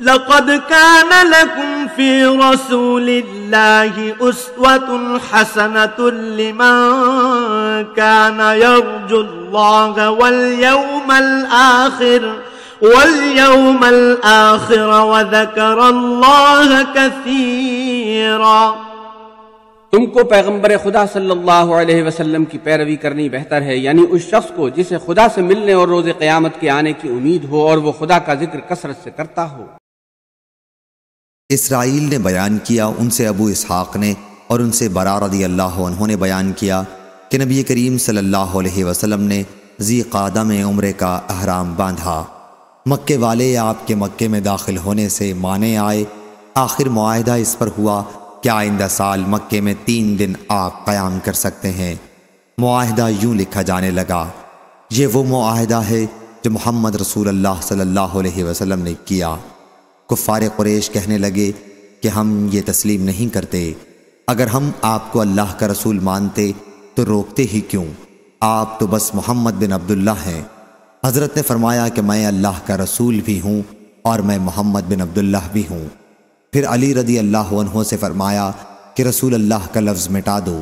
لقد كان لكم في رسول الله أسوة حسنة لمن كان يرجو الله واليوم الآخر وذكر الله كثيرا۔ تم کو پیغمبر خدا صلی اللہ علیہ وسلم کی پیروی کرنی بہتر ہے، یعنی اس شخص کو جسے خدا سے ملنے اور روز قیامت کے آنے کی امید ہو اور وہ خدا کا ذکر کثرت سے کرتا ہو۔ اسرائیل نے بیان کیا، ان سے ابو اسحاق نے اور ان سے برا رضی اللہ عنہ نے بیان کیا کہ نبی کریم صلی اللہ علیہ وسلم نے ذی قعدہ میں عمرے کا احرام باندھا۔ مکے والے آپ کے مکے میں داخل ہونے سے مانے آئے۔ آخر معاہدہ اس پر ہوا کہ آئندہ سال مکے میں 3 دن آپ قیام کر سکتے ہیں۔ معاہدہ یوں لکھا جانے لگا، یہ وہ معاہدہ ہے جو محمد رسول اللہ صلی اللہ علیہ وسلم نے کیا۔ کفار قریش کہنے لگے کہ ہم یہ تسلیم نہیں کرتے، اگر ہم آپ کو اللہ کا رسول مانتے تو روکتے ہی کیوں؟ آپ تو بس محمد بن عبداللہ ہیں۔ حضرت نے فرمایا کہ میں اللہ کا رسول بھی ہوں اور میں محمد بن عبداللہ بھی ہوں۔ پھر علی رضی اللہ عنہ سے فرمایا کہ رسول اللہ کا لفظ مٹا دو۔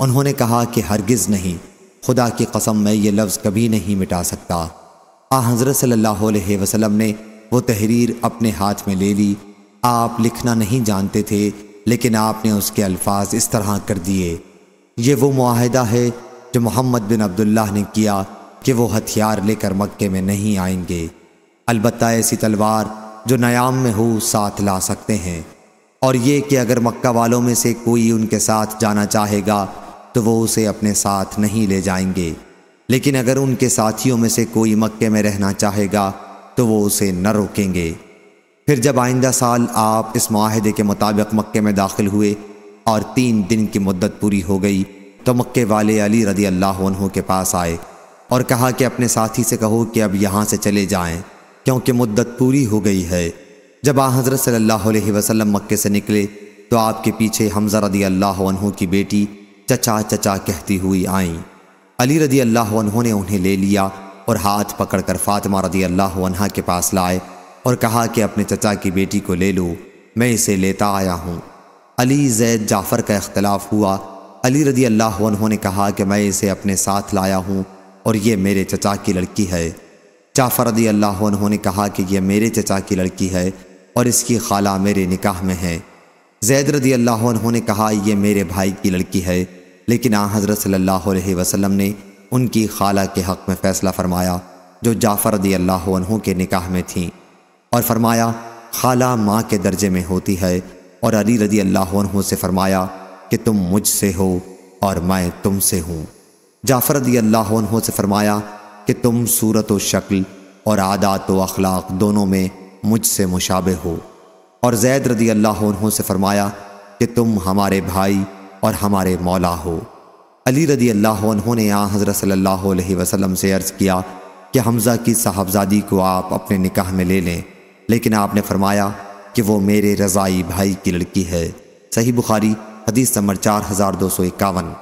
انہوں نے کہا کہ ہرگز نہیں، خدا کی قسم میں یہ لفظ کبھی نہیں مٹا سکتا۔ حضرت صلی اللہ علیہ وسلم نے وہ تحریر اپنے ہاتھ میں لے لی۔ آپ لکھنا نہیں جانتے تھے، لیکن آپ نے اس کے الفاظ اس طرح کر دیے، یہ وہ معاہدہ ہے جو محمد بن عبداللہ نے کیا کہ وہ ہتھیار لے کر مکے میں نہیں آئیں گے، البتہ ایسی تلوار جو نیام میں ہو ساتھ لا سکتے ہیں، اور یہ کہ اگر مکہ والوں میں سے کوئی ان کے ساتھ جانا چاہے گا تو وہ اسے اپنے ساتھ نہیں لے جائیں گے، لیکن اگر ان کے ساتھیوں میں سے کوئی مکے میں رہنا چاہے گا تو وہ اسے نہ روکیں گے۔ پھر جب آئندہ سال آپ اس معاہدے کے مطابق مکے میں داخل ہوئے اور 3 دن کی مدت پوری ہو گئی تو مکے والے علی رضی اللہ عنہ کے پاس آئے اور کہا کہ اپنے ساتھی سے کہو کہ اب یہاں سے چلے جائیں کیونکہ مدت پوری ہو گئی ہے۔ جب حضرت صلی اللہ علیہ وسلم مکے سے نکلے تو آپ کے پیچھے حمزہ رضی اللہ عنہ کی بیٹی چچا چچا کہتی ہوئی آئیں۔ علی رضی اللہ عنہ نے انہیں لے لیا اور ہاتھ پکڑ کر فاطمہ رضی اللہ عنہا کے پاس لائے اور کہا کہ اپنے چچا کی بیٹی کو لے لو، میں اسے لیتا آیا ہوں۔ علی زید جعفر کا اختلاف ہوا۔ علی رضی اللہ عنہ نے کہا کہ میں اسے اپنے ساتھ لایا ہوں اور یہ میرے چچا کی لڑکی ہے۔ جعفر رضی اللہ عنہ نے کہا کہ یہ میرے چچا کی لڑکی ہے اور اس کی خالہ میرے نکاح میں ہے۔ زید رضی اللہ عنہ نے کہا یہ میرے بھائی کی لڑکی ہے، لیکن حضرت صلی اللہ علیہ وسلم نے ان کی خالہ کے حق میں فیصلہ فرمایا جو جعفر رضی اللہ عنہ کے نکاح میں تھیں، اور فرمایا خالہ ماں کے درجے میں ہوتی ہے، اور علی رضی اللہ عنہ سے فرمایا کہ تم مجھ سے ہو اور میں تم سے ہوں۔ جعفر رضی اللہ عنہ سے فرمایا کہ تم صورت و شکل اور عادات و اخلاق دونوں میں مجھ سے مشابہ ہو، اور زید رضی اللہ عنہ سے فرمایا کہ تم ہمارے بھائی اور ہمارے مولا ہو۔ علی رضی اللہ عنہ نے حضرت صلی اللہ علیہ وسلم سے عرض کیا کہ حمزہ کی صاحبزادی کو آپ اپنے نکاح میں لے لیں، لیکن آپ نے فرمایا کہ وہ میرے رضائی بھائی کی لڑکی ہے۔ صحیح بخاری حدیث نمبر 4251۔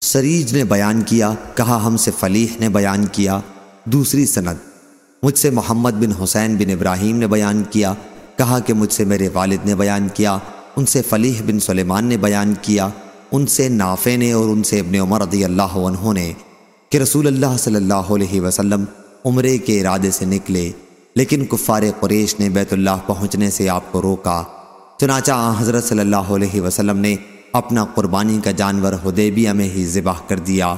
سریج نے بیان کیا، کہا ہم سے فلیح نے بیان کیا۔ دوسری سند، مجھ سے محمد بن حسین بن ابراہیم نے بیان کیا، کہا کہ مجھ سے میرے والد نے بیان کیا، ان سے فلیح بن سلیمان نے بیان کیا، ان سے نافع نے اور ان سے ابن عمر رضی اللہ عنہ نے کہ رسول اللہ صلی اللہ علیہ وسلم عمرے کے ارادے سے نکلے، لیکن کفار قریش نے بیت اللہ پہنچنے سے آپ کو روکا۔ چنانچہ حضرت صلی اللہ علیہ وسلم نے اپنا قربانی کا جانور حدیبیہ میں ہی ذبح کر دیا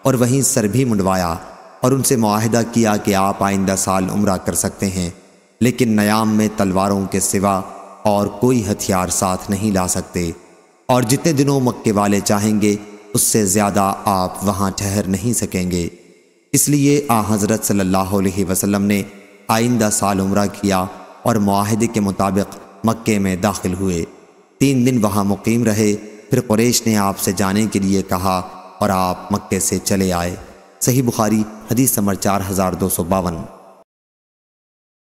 اور وہیں سر بھی منڈوایا، اور ان سے معاہدہ کیا کہ آپ آئندہ سال عمرہ کر سکتے ہیں، لیکن نیام میں تلواروں کے سوا اور کوئی ہتھیار ساتھ نہیں لا سکتے، اور جتنے دنوں مکے والے چاہیں گے اس سے زیادہ آپ وہاں ٹھہر نہیں سکیں گے۔ اس لیے حضرت صلی اللہ علیہ وسلم نے آئندہ سال عمرہ کیا اور معاہدے کے مطابق مکے میں داخل ہوئے۔ 3 دن وہاں مقیم رہے، پھر قریش نے آپ سے جانے کے لیے کہا اور آپ مکے سے چلے آئے۔ صحیح بخاری حدیث نمبر 4252۔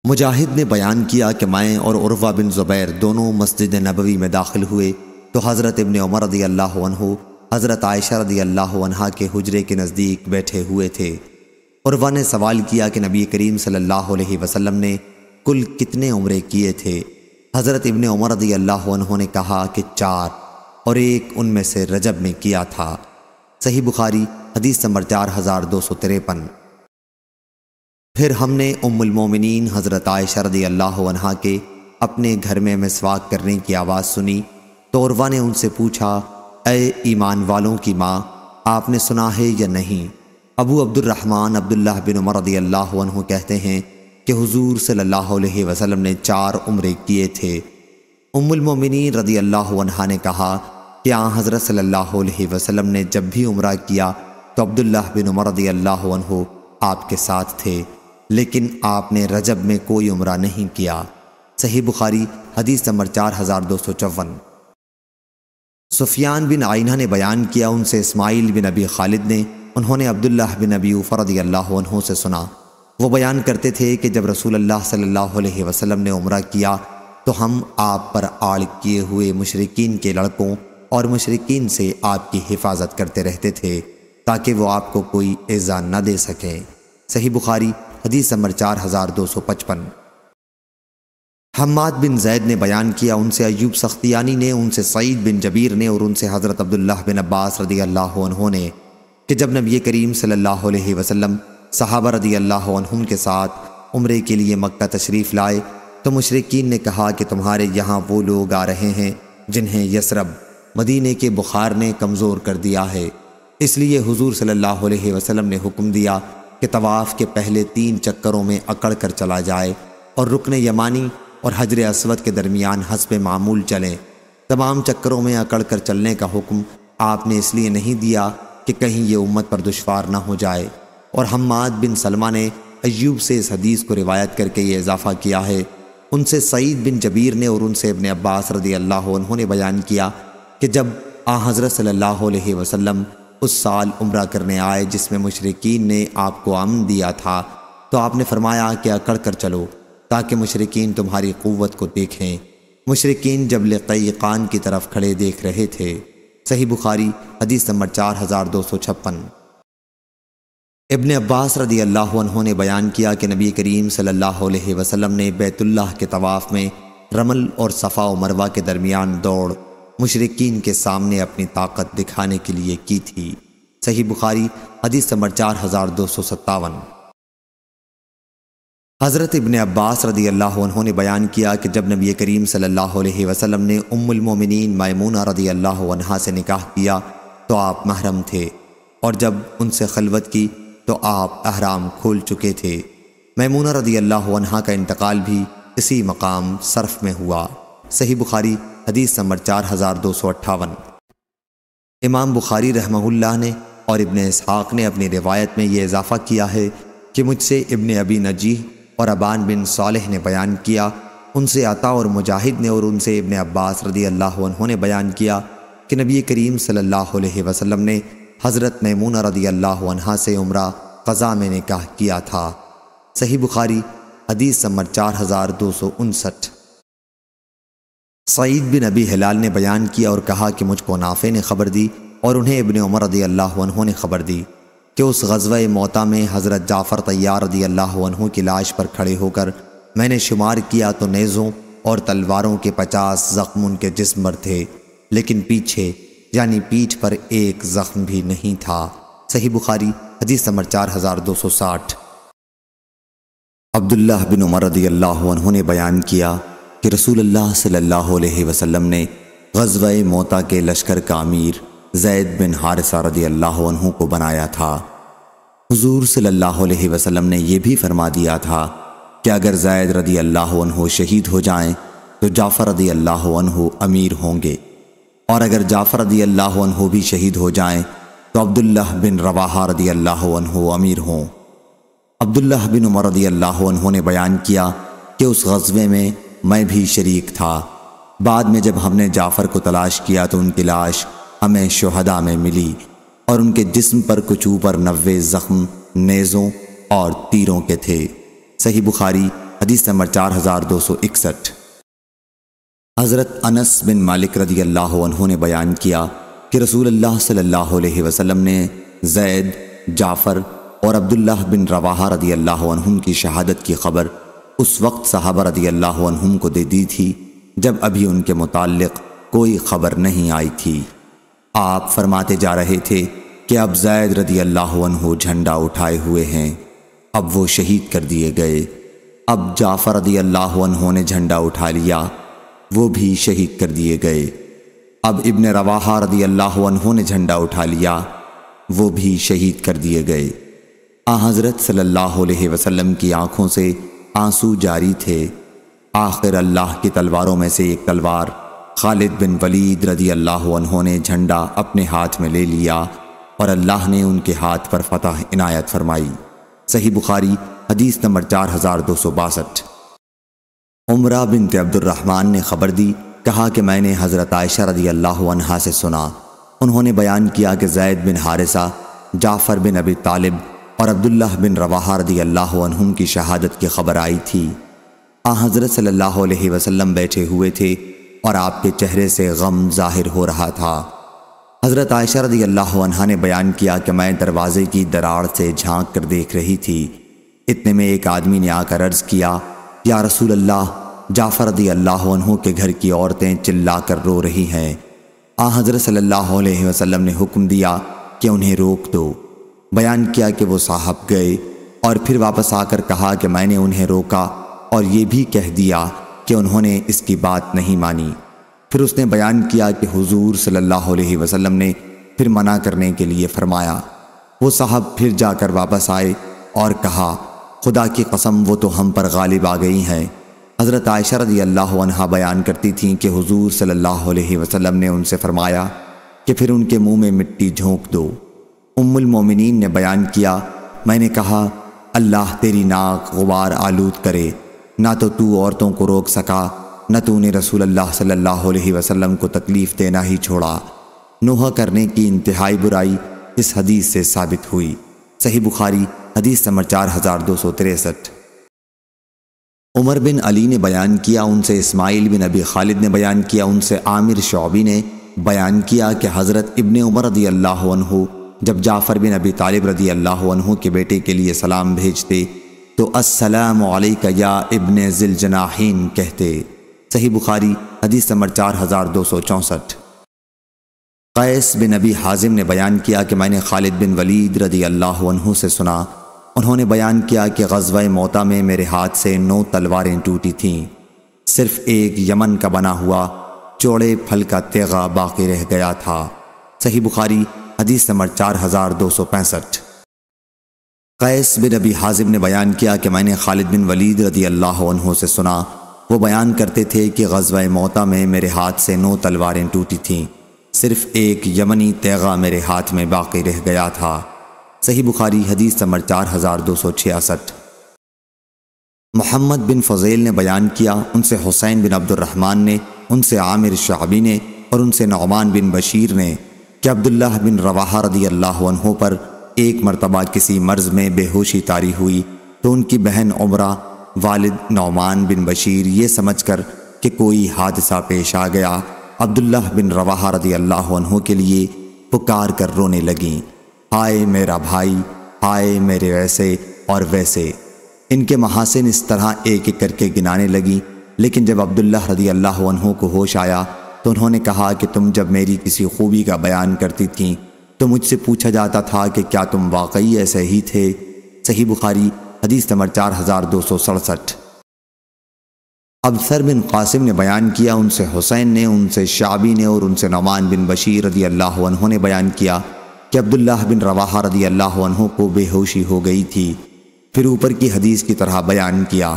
مجاہد نے بیان کیا کہ میں اور عروہ بن زبیر دونوں مسجد نبوی میں داخل ہوئے تو حضرت ابن عمر رضی اللہ عنہ حضرت عائشہ رضی اللہ عنہا کے حجرے کے نزدیک بیٹھے ہوئے تھے۔ عروہ نے سوال کیا کہ نبی کریم صلی اللہ علیہ وسلم نے کل کتنے عمرے کیے تھے؟ حضرت ابن عمر رضی اللہ عنہ نے کہا کہ 4، اور ایک ان میں سے رجب میں کیا تھا۔ صحیح بخاری حدیث نمبر 4253۔ پھر ہم نے ام المومنین حضرت عائشہ رضی اللہ عنہا کے اپنے گھر میں مسواک کرنے کی آواز سنی تو عروہ نے ان سے پوچھا، اے ایمان والوں کی ماں، آپ نے سنا ہے یا نہیں؟ ابو عبد الرحمن عبداللہ بن عمر رضی اللہ عنہ کہتے ہیں کہ حضور صلی اللہ علیہ وسلم نے 4 عمرے کیے تھے۔ ام المومنین رضی اللہ عنہا نے کہا کہ حضرت صلی اللہ علیہ وسلم نے جب بھی عمرہ کیا تو عبداللہ بن عمر رضی اللہ عنہ آپ کے ساتھ تھے، لیکن آپ نے رجب میں کوئی عمرہ نہیں کیا۔ صحیح بخاری حدیث نمبر 4254۔ سفیان بن عینہ نے بیان کیا، ان سے اسماعیل بن ابی خالد نے، انہوں نے عبداللہ بن ابی اوفا رضی اللہ عنہ سے سنا، وہ بیان کرتے تھے کہ جب رسول اللہ صلی اللہ علیہ وسلم نے عمرہ کیا تو ہم آپ پر آڑ کیے ہوئے مشرکین کے لڑکوں اور مشرکین سے آپ کی حفاظت کرتے رہتے تھے تاکہ وہ آپ کو کوئی ایذا نہ دے سکیں۔ صحیح بخاری حدیث نمبر 4255۔ حماد بن زید نے بیان کیا، ان سے ایوب سختیانی نے، ان سے سعید بن جبیر نے، اور ان سے حضرت عبداللہ بن عباس رضی اللہ عنہ نے کہ جب نبی کریم صلی اللہ علیہ وسلم صحابہ رضی اللہ عنہم کے ساتھ عمرے کے لیے مکہ تشریف لائے تو مشرکین نے کہا کہ تمہارے یہاں وہ لوگ آ رہے ہیں جنہیں یثرب مدینے کے بخار نے کمزور کر دیا ہے، اس لیے حضور صلی اللہ علیہ وسلم نے حکم دیا کہ طواف کے پہلے 3 چکروں میں اکڑ کر چلا جائے اور رکن یمانی اور حجر اسود کے درمیان حسب معمول چلیں۔ تمام چکروں میں اکڑ کر چلنے کا حکم آپ نے اس لیے نہیں دیا کہ کہیں یہ امت پر دشوار نہ ہو جائے۔ اور حماد بن سلمہ نے ایوب سے اس حدیث کو روایت کر کے یہ اضافہ کیا ہے، ان سے سعید بن جبیر نے اور ان سے ابن عباس رضی اللہ عنہ نے بیان کیا کہ جب حضرت صلی اللہ علیہ وسلم اس سال عمرہ کرنے آئے جس میں مشرکین نے آپ کو امن دیا تھا تو آپ نے فرمایا کہ اکڑ کر چلو تاکہ مشرکین تمہاری قوت کو دیکھیں۔ مشرکین جب لقیقان کی طرف کھڑے دیکھ رہے تھے۔ صحیح بخاری حدیث نمبر 4256۔ ابن عباس رضی اللہ عنہ نے بیان کیا کہ نبی کریم صلی اللہ علیہ وسلم نے بیت اللہ کے طواف میں رمل اور صفا و مروہ کے درمیان دوڑ مشرکین کے سامنے اپنی طاقت دکھانے کے لیے کی تھی۔ صحیح بخاری حدیث نمبر 4257۔ حضرت ابن عباس رضی اللہ عنہ نے بیان کیا کہ جب نبی کریم صلی اللہ علیہ وسلم نے ام المومنین میمونہ رضی اللہ عنہا سے نکاح کیا تو آپ محرم تھے، اور جب ان سے خلوت کی تو آپ احرام کھول چکے تھے۔ میمونہ رضی اللہ عنہا کا انتقال بھی اسی مقام صرف میں ہوا۔ صحیح بخاری حدیث نمبر 4258۔ امام بخاری رحمہ اللہ نے اور ابن اسحاق نے اپنی روایت میں یہ اضافہ کیا ہے کہ مجھ سے ابن ابی نجیح اور ابان بن صالح نے بیان کیا، ان سے عطا اور مجاہد نے اور ان سے ابن عباس رضی اللہ عنہ نے بیان کیا کہ نبی کریم صلی اللہ علیہ وسلم نے حضرت میمونہ رضی اللہ عنہا سے عمرہ قضا میں نکاح کیا تھا۔ صحیح بخاری حدیث نمبر 4259۔ سعید بن ابی ہلال نے بیان کیا اور کہا کہ مجھ کو نافع نے خبر دی اور انہیں ابن عمر رضی اللہ عنہ نے خبر دی کہ اس غزوہ موتا میں حضرت جعفر طیار رضی اللہ عنہ کی لاش پر کھڑے ہو کر میں نے شمار کیا تو نیزوں اور تلواروں کے 50 زخم ان کے جسم پر تھے، لیکن پیچھے یعنی پیٹھ پر ایک زخم بھی نہیں تھا۔ صحیح بخاری حدیث نمبر 4260۔ عبداللہ بن عمر رضی اللہ عنہ نے بیان کیا کہ رسول اللہ صلی اللہ علیہ وسلم نے غزوہ موتا کے لشکر کا امیر زید بن حارثہ رضی اللہ عنہ کو بنایا تھا۔ حضور صلی اللہ علیہ وسلم نے یہ بھی فرما دیا تھا کہ اگر زید رضی اللہ عنہ شہید ہو جائیں تو جعفر رضی اللہ عنہ امیر ہوں گے، اور اگر جعفر رضی اللہ عنہ بھی شہید ہو جائیں تو عبداللہ بن رواحہ رضی اللہ عنہ امیر ہوں۔ عبداللہ بن عمر رضی اللہ عنہ نے بیان کیا کہ اس غزوے میں میں بھی شریک تھا۔ بعد میں جب ہم نے جعفر کو تلاش کیا تو ان کی لاش ہمیں شہداء میں ملی، اور ان کے جسم پر کچھ اوپر 90 زخم نیزوں اور تیروں کے تھے۔ صحیح بخاری حدیث نمبر 4261۔ حضرت انس بن مالک رضی اللہ عنہ نے بیان کیا کہ رسول اللہ صلی اللہ علیہ وسلم نے زید، جعفر اور عبداللہ بن رواحہ رضی اللہ عنہم کی شہادت کی خبر اس وقت صحابہ رضی اللہ عنہم کو دے دی تھی جب ابھی ان کے متعلق کوئی خبر نہیں آئی تھی۔ آپ فرماتے جا رہے تھے کہ اب زید رضی اللہ عنہ جھنڈا اٹھائے ہوئے ہیں، اب وہ شہید کر دیے گئے۔ اب جعفر رضی اللہ عنہ نے جھنڈا اٹھا لیا، وہ بھی شہید کر دیے گئے۔ اب ابن رواحہ رضی اللہ عنہ نے جھنڈا اٹھا لیا، وہ بھی شہید کر دیے گئے۔ حضرت صلی اللہ علیہ وسلم کی آنکھوں سے آنسو جاری تھے۔ آخر اللہ کی تلواروں میں سے ایک تلوار خالد بن ولید رضی اللہ عنہ نے جھنڈا اپنے ہاتھ میں لے لیا اور اللہ نے ان کے ہاتھ پر فتح عنایت فرمائی۔ صحیح بخاری حدیث نمبر 4262۔ عمرہ بنت عبد الرحمن نے خبر دی، کہا کہ میں نے حضرت عائشہ رضی اللہ عنہا سے سنا، انہوں نے بیان کیا کہ زید بن حارثہ، جعفر بن ابی طالب اور عبداللہ بن رواحہ رضی اللہ عنہم کی شہادت کی خبر آئی تھی۔ حضرت صلی اللہ علیہ وسلم بیٹھے ہوئے تھے اور آپ کے چہرے سے غم ظاہر ہو رہا تھا۔ حضرت عائشہ رضی اللہ عنہا نے بیان کیا کہ میں دروازے کی دراڑ سے جھانک کر دیکھ رہی تھی، اتنے میں ایک آدمی نے آ کر عرض کیا، یا رسول اللہ، جعفر رضی اللہ عنہ کے گھر کی عورتیں چلا کر رو رہی ہیں۔ حضرت صلی اللہ علیہ وسلم نے حکم دیا کہ انہیں روک دو۔ بیان کیا کہ وہ صاحب گئے اور پھر واپس آ کر کہا کہ میں نے انہیں روکا اور یہ بھی کہہ دیا کہ انہوں نے اس کی بات نہیں مانی۔ پھر اس نے بیان کیا کہ حضور صلی اللہ علیہ وسلم نے پھر منع کرنے کے لیے فرمایا۔ وہ صاحب پھر جا کر واپس آئے اور کہا، خدا کی قسم وہ تو ہم پر غالب آ گئی ہیں۔ حضرت عائشہ رضی اللہ عنہا بیان کرتی تھیں کہ حضور صلی اللہ علیہ وسلم نے ان سے فرمایا کہ پھر ان کے منہ میں مٹی جھونک دو۔ ام المومنین نے بیان کیا، میں نے کہا، اللہ تیری ناک غبار آلود کرے، نہ تو عورتوں کو روک سکا، نہ تو نے رسول اللہ صلی اللہ علیہ وسلم کو تکلیف دینا ہی چھوڑا۔ نوحہ کرنے کی انتہائی برائی اس حدیث سے ثابت ہوئی۔ صحیح بخاری حدیث نمبر 4263۔ عمر بن علی نے بیان کیا، ان سے اسماعیل بن ابی خالد نے بیان کیا، ان سے عامر شعبی نے بیان کیا کہ حضرت ابن عمر رضی اللہ عنہ جب جعفر بن ابی طالب رضی اللہ عنہ کے بیٹے کے لیے سلام بھیجتے تو السلام علیک یا ابن ذی الجناحین کہتے۔ صحیح بخاری حدیث نمبر 4264۔ قیس بن ابی حازم نے بیان کیا کہ میں نے خالد بن ولید رضی اللہ عنہ سے سنا، انہوں نے بیان کیا کہ غزوہ موطا میں میرے ہاتھ سے 9 تلواریں ٹوٹی تھیں، صرف ایک یمن کا بنا ہوا چوڑے پھل کا تیغہ باقی رہ گیا تھا۔ صحیح بخاری حدیث نمبر 4265۔ قیس بن ابی حازم نے بیان کیا کہ میں نے خالد بن ولید رضی اللہ عنہ سے سنا، وہ بیان کرتے تھے کہ غزوہ موطا میں میرے ہاتھ سے 9 تلواریں ٹوٹی تھیں، صرف ایک یمنی تیغہ میرے ہاتھ میں باقی رہ گیا تھا۔ صحیح بخاری حدیث نمبر 4266۔ محمد بن فضیل نے بیان کیا، ان سے حسین بن عبد الرحمن نے، ان سے عامر شعبی نے اور ان سے نعمان بن بشیر نے کہ عبداللہ بن رواحہ رضی اللہ عنہ پر ایک مرتبہ کسی مرض میں بے ہوشی طاری ہوئی تو ان کی بہن عمرہ والد نعمان بن بشیر یہ سمجھ کر کہ کوئی حادثہ پیش آ گیا، عبداللہ بن رواحہ رضی اللہ عنہ کے لیے پکار کر رونے لگیں، ہائے میرا بھائی، ہائے میرے ایسے اور ویسے۔ ان کے محاسن اس طرح ایک ایک کر کے گنانے لگیں، لیکن جب عبداللہ رضی اللہ عنہ کو ہوش آیا تو انہوں نے کہا کہ تم جب میری کسی خوبی کا بیان کرتی تھیں تو مجھ سے پوچھا جاتا تھا کہ کیا تم واقعی ایسے ہی تھے۔ صحیح بخاری حدیث نمبر 4267۔ ابصر بن قاسم نے بیان کیا، ان سے حسین نے، ان سے شعبی نے اور ان سے نعمان بن بشیر رضی اللہ عنہ نے بیان کیا کہ عبداللہ بن رواحہ رضی اللہ عنہ کو بے ہوشی ہو گئی تھی، پھر اوپر کی حدیث کی طرح بیان کیا۔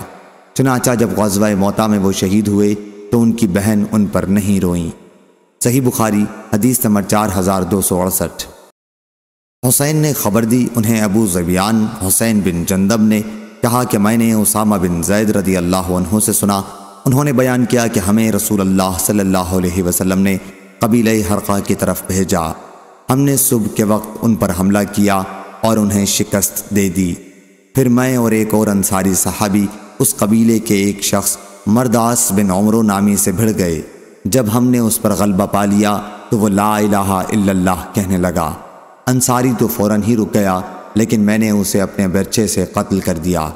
چنانچہ جب غزوہ موطا میں وہ شہید ہوئے تو ان کی بہن ان پر نہیں روئیں۔ صحیح بخاری حدیث نمبر 4268۔ حسین نے خبر دی، انہیں ابو ذبیان حسین بن جندب نے کہا کہ میں نے اسامہ بن زید رضی اللہ عنہ سے سنا، انہوں نے بیان کیا کہ ہمیں رسول اللہ صلی اللہ علیہ وسلم نے قبیلہ حرقہ کی طرف بھیجا، ہم نے صبح کے وقت ان پر حملہ کیا اور انہیں شکست دے دی، پھر میں اور ایک اور انصاری صحابی اس قبیلے کے ایک شخص مرداس بن عمرو نامی سے بھڑ گئے، جب ہم نے اس پر غلبہ پا لیا تو وہ لا الہ الا اللہ کہنے لگا، انصاری تو فوراً ہی رک گیا، لیکن میں نے اسے اپنے برچے سے قتل کر دیا۔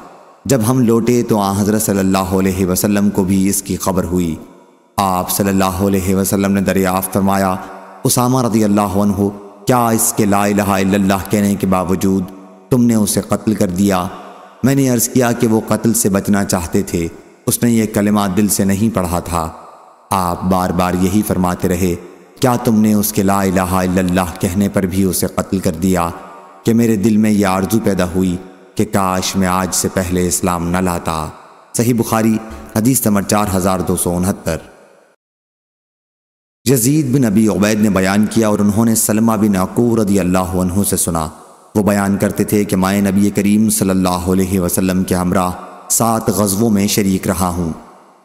جب ہم لوٹے تو آن حضرت صلی اللہ علیہ وسلم کو بھی اس کی خبر ہوئی۔ آپ صلی اللہ علیہ وسلم نے دریافت فرمایا، اسامہ رضی اللہ عنہ، کیا اس کے لا الہ الا اللہ کہنے کے باوجود تم نے اسے قتل کر دیا؟ میں نے عرض کیا کہ وہ قتل سے بچنا چاہتے تھے، اس نے یہ کلمہ دل سے نہیں پڑھا تھا۔ آپ بار بار یہی فرماتے رہے، کیا تم نے اس کے لا الہ الا اللہ کہنے پر بھی اسے قتل کر دیا؟ کہ میرے دل میں یہ آرزو پیدا ہوئی کہ کاش میں آج سے پہلے اسلام نہ لاتا۔ صحیح بخاری حدیث نمبر 4269۔ یزید بن ابی عبید نے بیان کیا اور انہوں نے سلمہ بن عقور رضی اللہ عنہ سے سنا، وہ بیان کرتے تھے کہ میں نبی کریم صلی اللہ علیہ وسلم کے ہمراہ 7 غزووں میں شریک رہا ہوں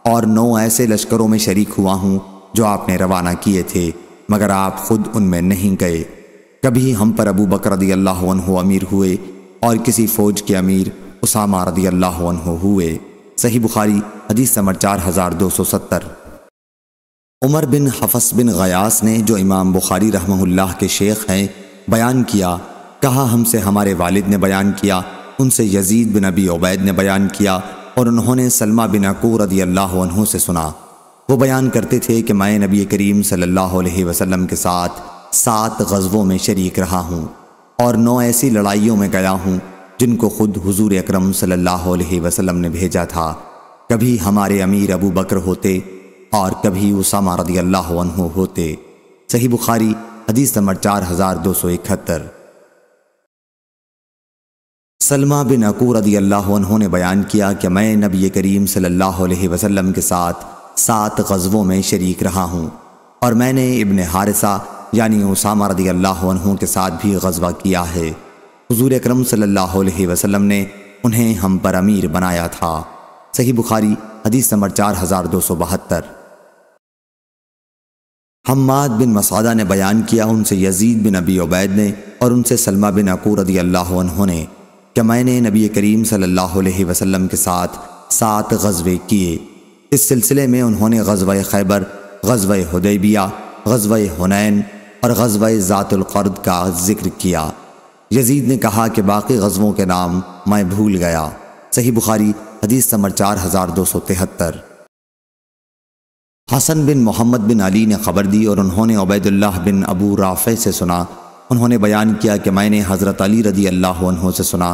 اور 9 ایسے لشکروں میں شریک ہوا ہوں جو آپ نے روانہ کیے تھے، مگر آپ خود ان میں نہیں گئے۔ کبھی ہم پر ابو بکر رضی اللہ عنہ امیر ہوئے اور کسی فوج کے امیر اسامہ رضی اللہ عنہ ہوئے۔ صحیح بخاری حدیث نمبر 4270۔ عمر بن حفص بن غیاس نے، جو امام بخاری رحمہ اللہ کے شیخ ہیں، بیان کیا، کہا ہم سے ہمارے والد نے بیان کیا، ان سے یزید بن ابی عبید نے بیان کیا اور انہوں نے سلمہ بن عقور رضی اللہ عنہ سے سنا۔ وہ بیان کرتے تھے کہ میں نبی کریم صلی اللہ علیہ وسلم کے ساتھ 7 غزووں میں شریک رہا ہوں اور 9 ایسی لڑائیوں میں گیا ہوں جن کو خود حضور اکرم صلی اللہ علیہ وسلم نے بھیجا تھا۔ کبھی ہمارے امیر ابو بکر ہوتے اور کبھی اسامہ رضی اللہ عنہ ہوتے۔ صحیح بخاری حدیث نمبر 4271۔ سلمہ بن عقور رضی اللہ عنہ نے بیان کیا کہ میں نبی کریم صلی اللہ علیہ وسلم کے ساتھ 7 غزووں میں شریک رہا ہوں اور میں نے ابن حارثہ یعنی اسامہ رضی اللہ عنہ کے ساتھ بھی غزوہ کیا ہے۔ حضور اکرم صلی اللہ علیہ وسلم نے انہیں ہم پر امیر بنایا تھا۔ صحیح بخاری حدیث نمبر 4272۔ حماد بن مسعدہ نے بیان کیا، ان سے یزید بن ابی عبید نے اور ان سے سلمہ بن عقور رضی اللہ عنہ نے، کہ میں نے نبی کریم صلی اللہ علیہ وسلم کے ساتھ 7 غزوے کیے۔ اس سلسلے میں انہوں نے غزوہ خیبر، غزوہ حدیبیہ، غزوہ حنین اور غزوہ ذات القرد کا ذکر کیا۔ یزید نے کہا کہ باقی غزووں کے نام میں بھول گیا۔ صحیح بخاری حدیث نمبر 4273۔ حسن بن محمد بن علی نے خبر دی اور انہوں نے عبید اللہ بن ابو رافع سے سنا، انہوں نے بیان کیا کہ میں نے حضرت علی رضی اللہ عنہ سے سنا،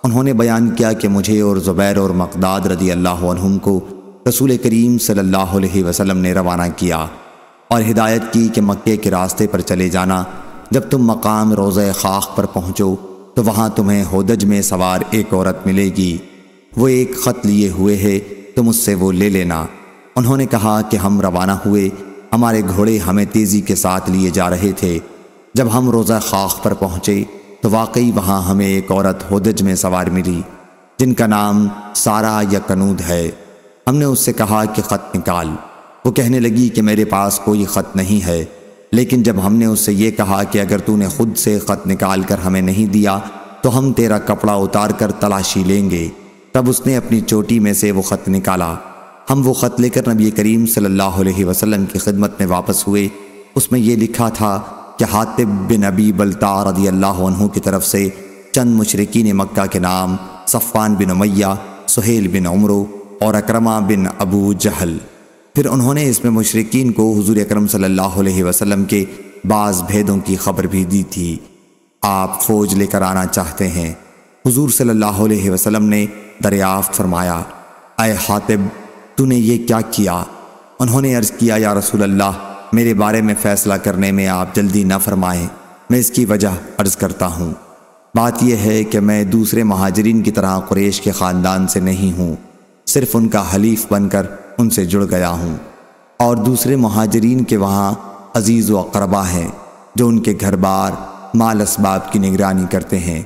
انہوں نے بیان کیا کہ مجھے اور زبیر اور مقداد رضی اللہ عنہم کو رسول کریم صلی اللہ علیہ وسلم نے روانہ کیا اور ہدایت کی کہ مکے کے راستے پر چلے جانا، جب تم مقام روضہ خاک پر پہنچو تو وہاں تمہیں ہودج میں سوار ایک عورت ملے گی، وہ ایک خط لیے ہوئے ہے، تم اس سے وہ لے لینا۔ انہوں نے کہا کہ ہم روانہ ہوئے، ہمارے گھوڑے ہمیں تیزی کے ساتھ لیے جا رہے تھے۔ جب ہم روضہ خاک پر پہنچے تو واقعی وہاں ہمیں ایک عورت ہودج میں سوار ملی جن کا نام سارا یا کنود ہے۔ ہم نے اس سے کہا کہ خط نکال، وہ کہنے لگی کہ میرے پاس کوئی خط نہیں ہے، لیکن جب ہم نے اس سے یہ کہا کہ اگر تو نے خود سے خط نکال کر ہمیں نہیں دیا تو ہم تیرا کپڑا اتار کر تلاشی لیں گے، تب اس نے اپنی چوٹی میں سے وہ خط نکالا۔ ہم وہ خط لے کر نبی کریم صلی اللہ علیہ وسلم کی خدمت میں واپس ہوئے۔ اس میں یہ لکھا تھا کہ حاطب بن ابی بلتع رضی اللہ عنہ کی طرف سے چند مشرکین مکہ کے نام صفوان بن امیہ، سہیل بن عمرو اور اکرمہ بن ابو جہل۔ پھر انہوں نے اس میں مشرکین کو حضور اکرم صلی اللہ علیہ وسلم کے بعض بھیدوں کی خبر بھی دی تھی۔ آپ فوج لے کر آنا چاہتے ہیں۔ حضور صلی اللہ علیہ وسلم نے دریافت فرمایا، اے حاطب، تو نے یہ کیا کیا؟ انہوں نے عرض کیا، یا رسول اللہ، میرے بارے میں فیصلہ کرنے میں آپ جلدی نہ فرمائیں، میں اس کی وجہ عرض کرتا ہوں۔ بات یہ ہے کہ میں دوسرے مہاجرین کی طرح قریش کے خاندان سے نہیں ہوں، صرف ان کا حلیف بن کر ان سے جڑ گیا ہوں، اور دوسرے مہاجرین کے وہاں عزیز و اقربا ہیں جو ان کے گھر بار مال اسباب کی نگرانی کرتے ہیں۔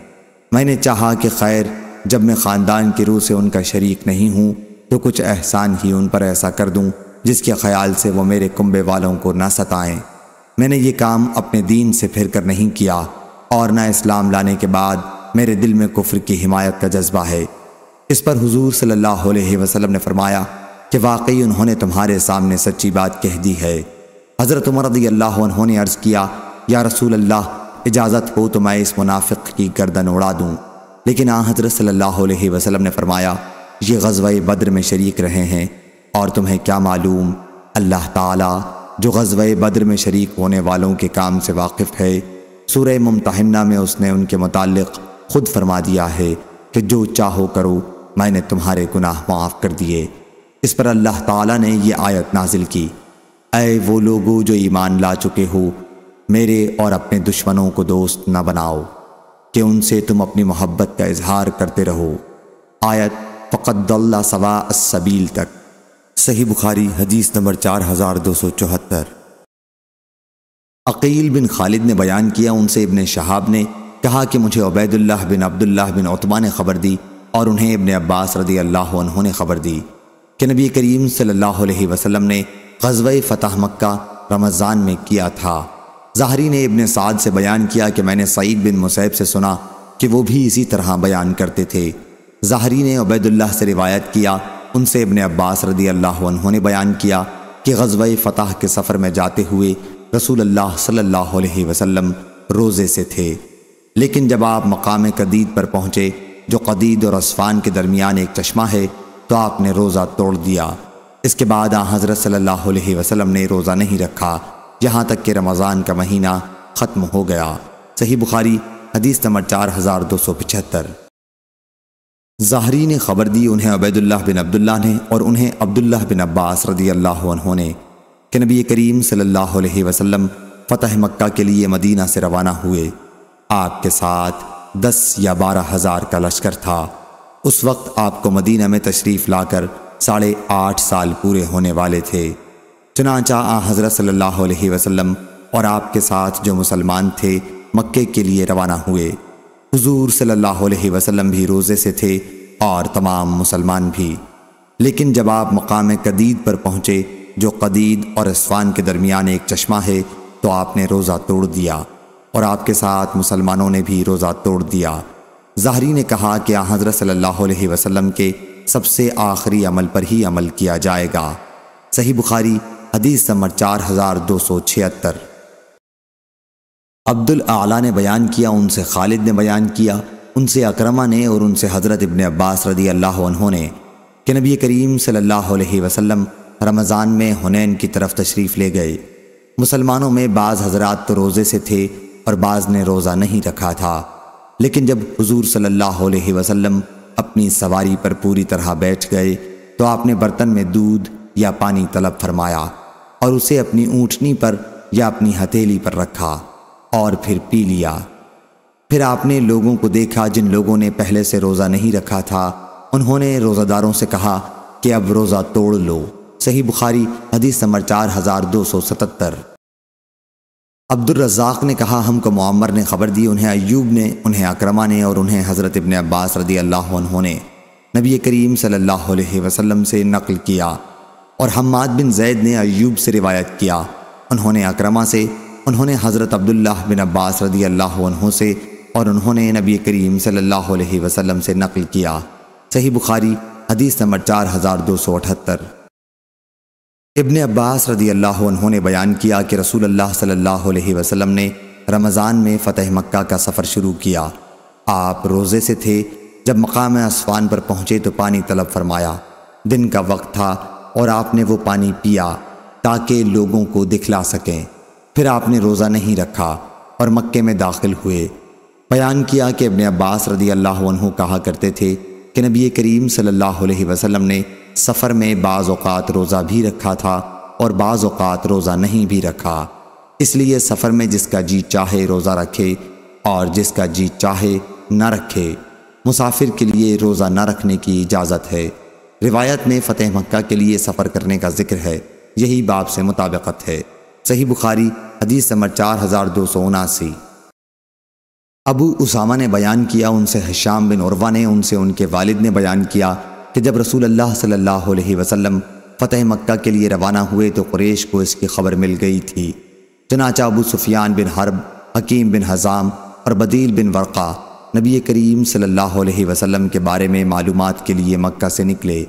میں نے چاہا کہ خیر، جب میں خاندان کی روح سے ان کا شریک نہیں ہوں تو کچھ احسان ہی ان پر ایسا کر دوں جس کے خیال سے وہ میرے کنبے والوں کو نہ ستائیں۔ میں نے یہ کام اپنے دین سے پھر کر نہیں کیا، اور نہ اسلام لانے کے بعد میرے دل میں کفر کی حمایت کا جذبہ ہے۔ اس پر حضور صلی اللہ علیہ وسلم نے فرمایا کہ واقعی انہوں نے تمہارے سامنے سچی بات کہہ دی ہے۔ حضرت عمر رضی اللہ عنہ نے عرض کیا، یا رسول اللہ، اجازت ہو تو میں اس منافق کی گردن اڑا دوں، لیکن حضرت صلی اللہ علیہ وسلم نے فرمایا، یہ غزوہ بدر میں شریک رہے ہیں، اور تمہیں کیا معلوم اللہ تعالیٰ جو غزوہ بدر میں شریک ہونے والوں کے کام سے واقف ہے، سورہ ممتحنہ میں اس نے ان کے متعلق خود فرما دیا ہے کہ جو چاہو کرو، میں نے تمہارے گناہ معاف کر دیے۔ اس پر اللہ تعالیٰ نے یہ آیت نازل کی، اے وہ لوگو جو ایمان لا چکے ہو، میرے اور اپنے دشمنوں کو دوست نہ بناؤ کہ ان سے تم اپنی محبت کا اظہار کرتے رہو۔ آیت فقد ضل سواء السبیل تک۔ صحیح بخاری حدیث نمبر 4274۔ عقیل بن خالد نے بیان کیا، ان سے ابن شہاب نے کہا کہ مجھے عبید اللہ بن عبداللہ بن عتبہ نے خبر دی، اور انہیں ابن عباس رضی اللہ عنہ نے خبر دی کہ نبی کریم صلی اللہ علیہ وسلم نے غزوہ فتح مکہ رمضان میں کیا تھا۔ ظاہری نے ابن سعد سے بیان کیا کہ میں نے سعید بن مسیب سے سنا کہ وہ بھی اسی طرح بیان کرتے تھے۔ ظاہری نے عبید اللہ سے روایت کیا، ان سے ابن عباس رضی اللہ عنہ نے بیان کیا کہ غزوہ فتح کے سفر میں جاتے ہوئے رسول اللہ صلی اللہ علیہ وسلم روزے سے تھے، لیکن جب آپ مقام قدید پر پہنچے جو قدید اور عصفان کے درمیان ایک چشمہ ہے، تو آپ نے روزہ توڑ دیا۔ اس کے بعد حضرت صلی اللہ علیہ وسلم نے روزہ نہیں رکھا یہاں تک کہ رمضان کا مہینہ ختم ہو گیا۔ صحیح بخاری حدیث نمبر 4275۔ ظاہری نے خبر دی، انہیں عبید اللہ بن عبداللہ نے اور انہیں عبداللہ بن عباس رضی اللہ عنہ نے کہ نبی کریم صلی اللہ علیہ وسلم فتح مکہ کے لیے مدینہ سے روانہ ہوئے۔ آپ کے ساتھ 10 یا 12 ہزار کا لشکر تھا۔ اس وقت آپ کو مدینہ میں تشریف لا کر 8.5 سال پورے ہونے والے تھے۔ چنانچہ حضرت صلی اللہ علیہ وسلم اور آپ کے ساتھ جو مسلمان تھے مکے کے لیے روانہ ہوئے۔ حضور صلی اللہ علیہ وسلم بھی روزے سے تھے اور تمام مسلمان بھی، لیکن جب آپ مقام قدید پر پہنچے جو قدید اور عصفان کے درمیان ایک چشمہ ہے، تو آپ نے روزہ توڑ دیا اور آپ کے ساتھ مسلمانوں نے بھی روزہ توڑ دیا۔ ظاہری نے کہا کہ حضرت صلی اللہ علیہ وسلم کے سب سے آخری عمل پر ہی عمل کیا جائے گا۔ صحیح بخاری حدیث نمبر 4276۔ عبد الاعلیٰ نے بیان کیا، ان سے خالد نے بیان کیا، ان سے اکرمہ نے اور ان سے حضرت ابن عباس رضی اللہ عنہ نے کہ نبی کریم صلی اللہ علیہ وسلم رمضان میں حنین کی طرف تشریف لے گئے۔ مسلمانوں میں بعض حضرات تو روزے سے تھے اور بعض نے روزہ نہیں رکھا تھا، لیکن جب حضور صلی اللہ علیہ وسلم اپنی سواری پر پوری طرح بیٹھ گئے تو آپ نے برتن میں دودھ یا پانی طلب فرمایا اور اسے اپنی اونٹنی پر یا اپنی ہتھیلی پر رکھا اور پھر پی لیا۔ پھر آپ نے لوگوں کو دیکھا جن لوگوں نے پہلے سے روزہ نہیں رکھا تھا، انہوں نے روزہ داروں سے کہا کہ اب روزہ توڑ لو۔ صحیح بخاری حدیث نمبر 4277۔ عبد الرزاق نے کہا، ہم کو معمر نے خبر دی، انہیں ایوب نے، انہیں اکرمہ نے اور انہیں حضرت ابن عباس رضی اللہ عنہ نے نبی کریم صلی اللہ علیہ وسلم سے نقل کیا، اور حماد بن زید نے ایوب سے روایت کیا، انہوں نے اکرمہ سے، انہوں نے حضرت عبداللہ بن عباس رضی اللہ عنہ سے، اور انہوں نے نبی کریم صلی اللہ علیہ وسلم سے نقل کیا۔ صحیح بخاری حدیث نمبر 4278۔ ابن عباس رضی اللہ عنہ نے بیان کیا کہ رسول اللہ صلی اللہ علیہ وسلم نے رمضان میں فتح مکہ کا سفر شروع کیا۔ آپ روزے سے تھے، جب مقام عصفان پر پہنچے تو پانی طلب فرمایا۔ دن کا وقت تھا اور آپ نے وہ پانی پیا تاکہ لوگوں کو دکھلا سکیں۔ پھر آپ نے روزہ نہیں رکھا اور مکے میں داخل ہوئے۔ بیان کیا کہ ابن عباس رضی اللہ عنہ کہا کرتے تھے کہ نبی کریم صلی اللہ علیہ وسلم نے سفر میں بعض اوقات روزہ بھی رکھا تھا اور بعض اوقات روزہ نہیں بھی رکھا، اس لیے سفر میں جس کا جی چاہے روزہ رکھے اور جس کا جی چاہے نہ رکھے۔ مسافر کے لیے روزہ نہ رکھنے کی اجازت ہے۔ روایت میں فتح مکہ کے لیے سفر کرنے کا ذکر ہے، یہی باب سے مطابقت ہے۔ صحیح بخاری حدیث نمبر 4279۔ ابو اسامہ نے بیان کیا، ان سے ہشام بن عروہ نے، ان سے ان کے والد نے بیان کیا کہ جب رسول اللہ صلی اللہ علیہ وسلم فتح مکہ کے لیے روانہ ہوئے تو قریش کو اس کی خبر مل گئی تھی۔ چنانچہ ابو سفیان بن حرب، حکیم بن حزام اور بدیل بن ورقہ نبی کریم صلی اللہ علیہ وسلم کے بارے میں معلومات کے لیے مکہ سے نکلے۔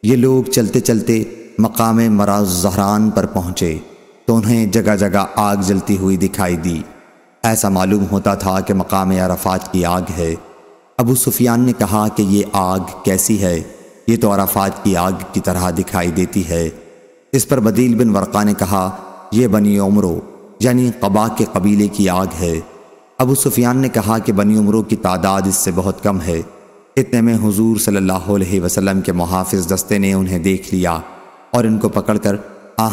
یہ لوگ چلتے چلتے مقام مراز زہران پر پہنچے تو انہیں جگہ جگہ آگ جلتی ہوئی دکھائی دی۔ ایسا معلوم ہوتا تھا کہ مقام عرفات کی آگ ہے۔ ابو سفیان نے کہا کہ یہ آگ کیسی ہے؟ یہ تو عرفات کی آگ کی طرح دکھائی دیتی ہے۔ اس پر بدیل بن ورقہ نے کہا، یہ بنی عمرو یعنی قبا کے قبیلے کی آگ ہے۔ ابو سفیان نے کہا کہ بنی عمرو کی تعداد اس سے بہت کم ہے۔ اتنے میں حضور صلی اللہ علیہ وسلم کے محافظ دستے نے انہیں دیکھ لیا اور ان کو پکڑ کر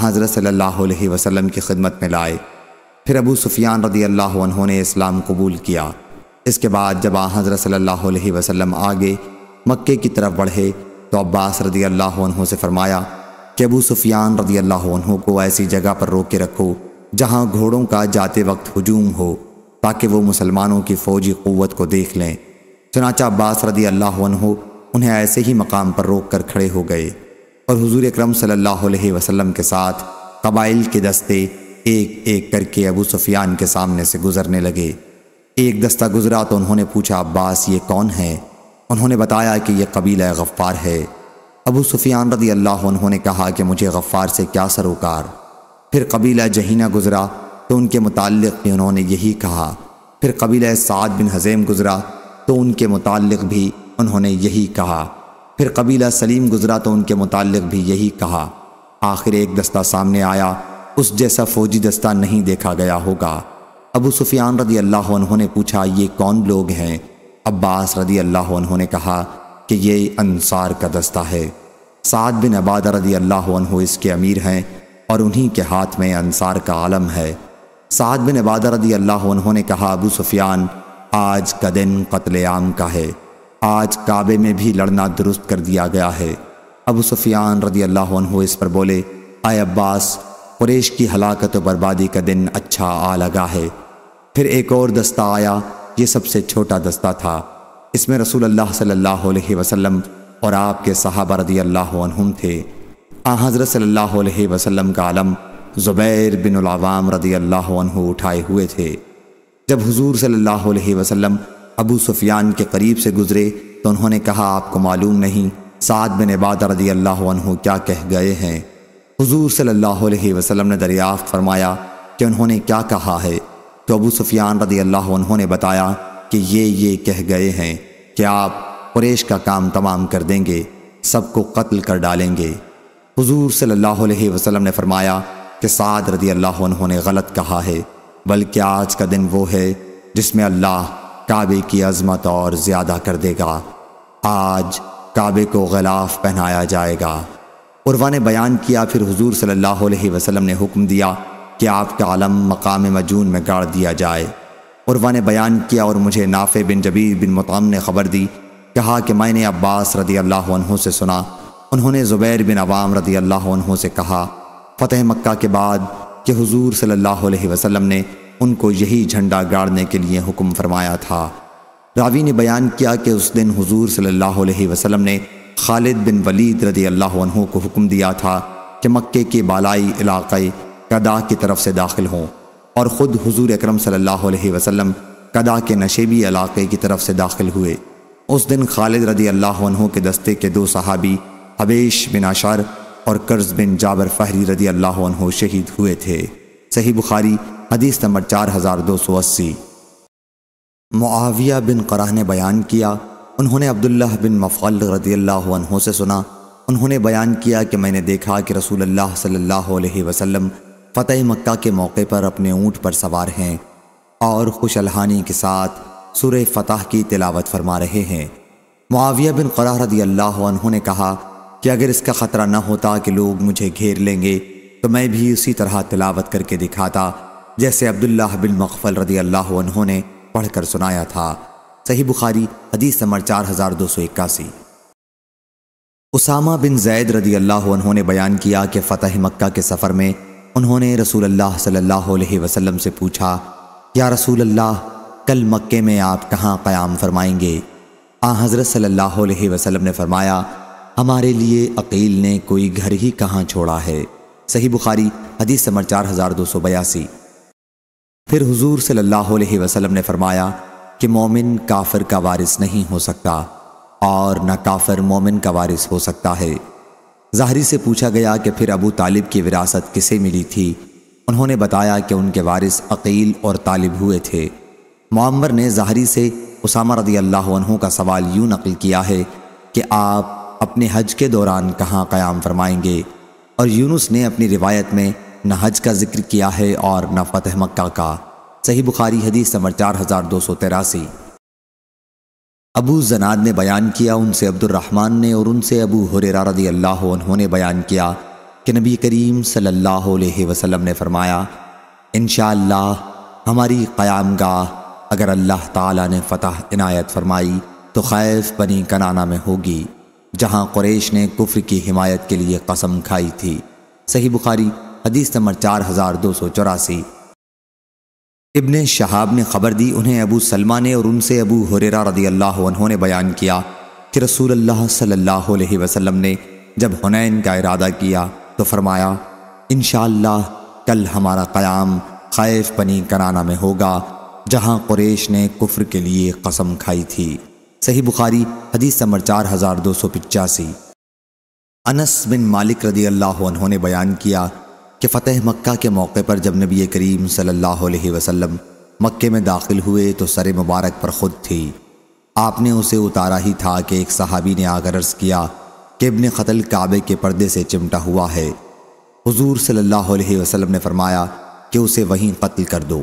حضرت صلی اللہ علیہ وسلم کی خدمت میں لائے۔ پھر ابو سفیان رضی اللہ عنہ نے اسلام قبول کیا۔ اس کے بعد جب حضرت صلی اللہ علیہ وسلم آگے مکے کی طرف بڑھے تو عباس رضی اللہ عنہ سے فرمایا کہ ابو سفیان رضی اللہ عنہ کو ایسی جگہ پر روک کے رکھو جہاں گھوڑوں کا جاتے وقت ہجوم ہو، تاکہ وہ مسلمانوں کی فوجی قوت کو دیکھ لیں۔ چنانچہ عباس رضی اللہ عنہ انہیں ایسے ہی مقام پر روک کر کھڑے ہو گئے اور حضور اکرم صلی اللہ علیہ وسلم کے ساتھ قبائل کے دستے ایک ایک کر کے ابو سفیان کے سامنے سے گزرنے لگے۔ ایک دستہ گزرا تو انہوں نے پوچھا، عباس یہ کون ہے؟ انہوں نے بتایا کہ یہ قبیلہ غفار ہے۔ ابو سفیان رضی اللہ عنہ نے کہا کہ مجھے غفار سے کیا سروکار؟ پھر قبیلہ جہینہ گزرا تو ان کے متعلق بھی انہوں نے یہی کہا۔ پھر قبیلہ سعد بن حزیم گزرا تو ان کے متعلق بھی انہوں نے یہی کہا۔ پھر قبیلہ سلیم گزرا تو ان کے متعلق بھی یہی کہا۔ آخر ایک دستہ سامنے آیا، اس جیسا فوجی دستہ نہیں دیکھا گیا ہوگا۔ ابو سفیان رضی اللہ عنہ نے پوچھا، یہ کون لوگ ہیں؟ عباس رضی اللہ عنہ نے کہا کہ یہ انصار کا دستہ ہے۔ سعد بن عبادہ رضی اللہ عنہ اس کے امیر ہیں اور انہی کے ہاتھ میں انصار کا علم ہے۔ سعد بن عبادہ رضی اللہ عنہ نے کہا، ابو سفیان آج کا دن قتل عام کا ہے، آج کعبے میں بھی لڑنا درست کر دیا گیا ہے۔ ابو سفیان رضی اللہ عنہ اس پر بولے، اے عباس، قریش کی ہلاکت و بربادی کا دن اچھا آ لگا ہے۔ پھر ایک اور دستہ آیا، یہ سب سے چھوٹا دستہ تھا۔ اس میں رسول اللہ صلی اللہ علیہ وسلم اور آپ کے صحابہ رضی اللہ عنہم تھے۔ حضرت صلی اللہ علیہ وسلم کا علم زبیر بن العوام رضی اللہ عنہ اٹھائے ہوئے تھے۔ جب حضور صلی اللہ علیہ وسلم ابو سفیان کے قریب سے گزرے تو انہوں نے کہا، آپ کو معلوم نہیں سعد بن عبادہ رضی اللہ عنہ کیا کہہ گئے ہیں؟ حضور صلی اللہ علیہ وسلم نے دریافت فرمایا کہ انہوں نے کیا کہا ہے؟ تو ابو سفیان رضی اللہ عنہ نے بتایا کہ یہ کہہ گئے ہیں کہ آپ قریش کا کام تمام کر دیں گے، سب کو قتل کر ڈالیں گے۔ حضور صلی اللہ علیہ وسلم نے فرمایا کہ سعد رضی اللہ عنہ نے غلط کہا ہے، بلکہ آج کا دن وہ ہے جس میں اللہ کعبے کی عظمت اور زیادہ کر دے گا۔ آج کعبے کو غلاف پہنایا جائے گا۔ عروہ نے بیان کیا، پھر حضور صلی اللہ علیہ وسلم نے حکم دیا کہ آپ کا علم مقام مجون میں گاڑ دیا جائے۔ عروہ نے بیان کیا اور مجھے نافع بن جبیر بن مطعم نے خبر دی، کہا کہ میں نے عباس رضی اللہ عنہ سے سنا، انہوں نے زبیر بن عوام رضی اللہ عنہ سے کہا فتح مکہ کے بعد کہ حضور صلی اللہ علیہ وسلم نے ان کو یہی جھنڈا گاڑنے کے لیے حکم فرمایا تھا۔ راوی نے بیان کیا کہ اس دن حضور صلی اللہ علیہ وسلم نے خالد بن ولید رضی اللہ عنہ کو حکم دیا تھا کہ مکے کے بالائی علاقے قدا کی طرف سے داخل ہوں، اور خود حضور اکرم صلی اللہ علیہ وسلم قدا کے نشیبی علاقے کی طرف سے داخل ہوئے۔ اس دن خالد رضی اللہ عنہ کے دستے کے 2 صحابی حبیش بن عشر اور کرز بن جابر فہری رضی اللہ عنہ شہید ہوئے تھے۔ صحیح بخاری حدیث نمبر 4280۔ معاویہ بن قرہ نے بیان کیا، انہوں نے عبداللہ بن مفعل رضی اللہ عنہ سے سنا، انہوں نے بیان کیا کہ میں نے دیکھا کہ رسول اللہ صلی اللہ علیہ وسلم فتح مکہ کے موقع پر اپنے اونٹ پر سوار ہیں اور خوش الحانی کے ساتھ سورہ فتح کی تلاوت فرما رہے ہیں۔ معاویہ بن قرہ رضی اللہ عنہ نے کہا کہ اگر اس کا خطرہ نہ ہوتا کہ لوگ مجھے گھیر لیں گے تو میں بھی اسی طرح تلاوت کر کے دکھاتا جیسے عبداللہ بن مغفل رضی اللہ عنہ نے پڑھ کر سنایا تھا۔ صحیح بخاری حدیث نمبر 4281۔ اسامہ بن زید رضی اللہ عنہ نے بیان کیا کہ فتح مکہ کے سفر میں انہوں نے رسول اللہ صلی اللہ علیہ وسلم سے پوچھا، یا رسول اللہ، کل مکے میں آپ کہاں قیام فرمائیں گے؟ حضرت صلی اللہ علیہ وسلم نے فرمایا، ہمارے لیے عقیل نے کوئی گھر ہی کہاں چھوڑا ہے۔ صحیح بخاری حدیث نمبر 4282۔ پھر حضور صلی اللہ علیہ وسلم نے فرمایا کہ مومن کافر کا وارث نہیں ہو سکتا اور نہ کافر مومن کا وارث ہو سکتا ہے۔ ظاہری سے پوچھا گیا کہ پھر ابو طالب کی وراثت کسے ملی تھی؟ انہوں نے بتایا کہ ان کے وارث عقیل اور طالب ہوئے تھے۔ معمر نے ظاہری سے اسامہ رضی اللہ عنہ کا سوال یوں نقل کیا ہے کہ آپ اپنے حج کے دوران کہاں قیام فرمائیں گے، اور یونس نے اپنی روایت میں نہ حج کا ذکر کیا ہے اور نہ فتح مکہ کا۔ صحیح بخاری حدیث نمبر 4283۔ ابو زناد نے بیان کیا، ان سے عبد الرحمن نے اور ان سے ابو ہریرہ رضی اللہ عنہ نے بیان کیا کہ نبی کریم صلی اللہ علیہ وسلم نے فرمایا، انشاءاللہ ہماری قیام گاہ اگر اللہ تعالیٰ نے فتح عنایت فرمائی تو خیف بنی کنانہ میں ہوگی، جہاں قریش نے کفر کی حمایت کے لیے قسم کھائی تھی۔ صحیح بخاری حدیث نمبر 4284۔ ابن شہاب نے خبر دی، انہیں ابو سلمہ نے اور ان سے ابو ہریرہ رضی اللہ عنہ نے بیان کیا کہ رسول اللہ صلی اللہ علیہ وسلم نے جب حنین کا ارادہ کیا تو فرمایا، انشاءاللہ کل ہمارا قیام خیف بنی کنانہ میں ہوگا، جہاں قریش نے کفر کے لیے قسم کھائی تھی۔ صحیح بخاری حدیث نمبر 4285۔ انس بن مالک رضی اللہ عنہ نے بیان کیا کہ فتح مکہ کے موقع پر جب نبی کریم صلی اللہ علیہ وسلم مکے میں داخل ہوئے تو سر مبارک پر خود تھی۔ آپ نے اسے اتارا ہی تھا کہ ایک صحابی نے آ کر عرض کیا کہ ابن قتل کعبے کے پردے سے چمٹا ہوا ہے۔ حضور صلی اللہ علیہ وسلم نے فرمایا کہ اسے وہیں قتل کر دو۔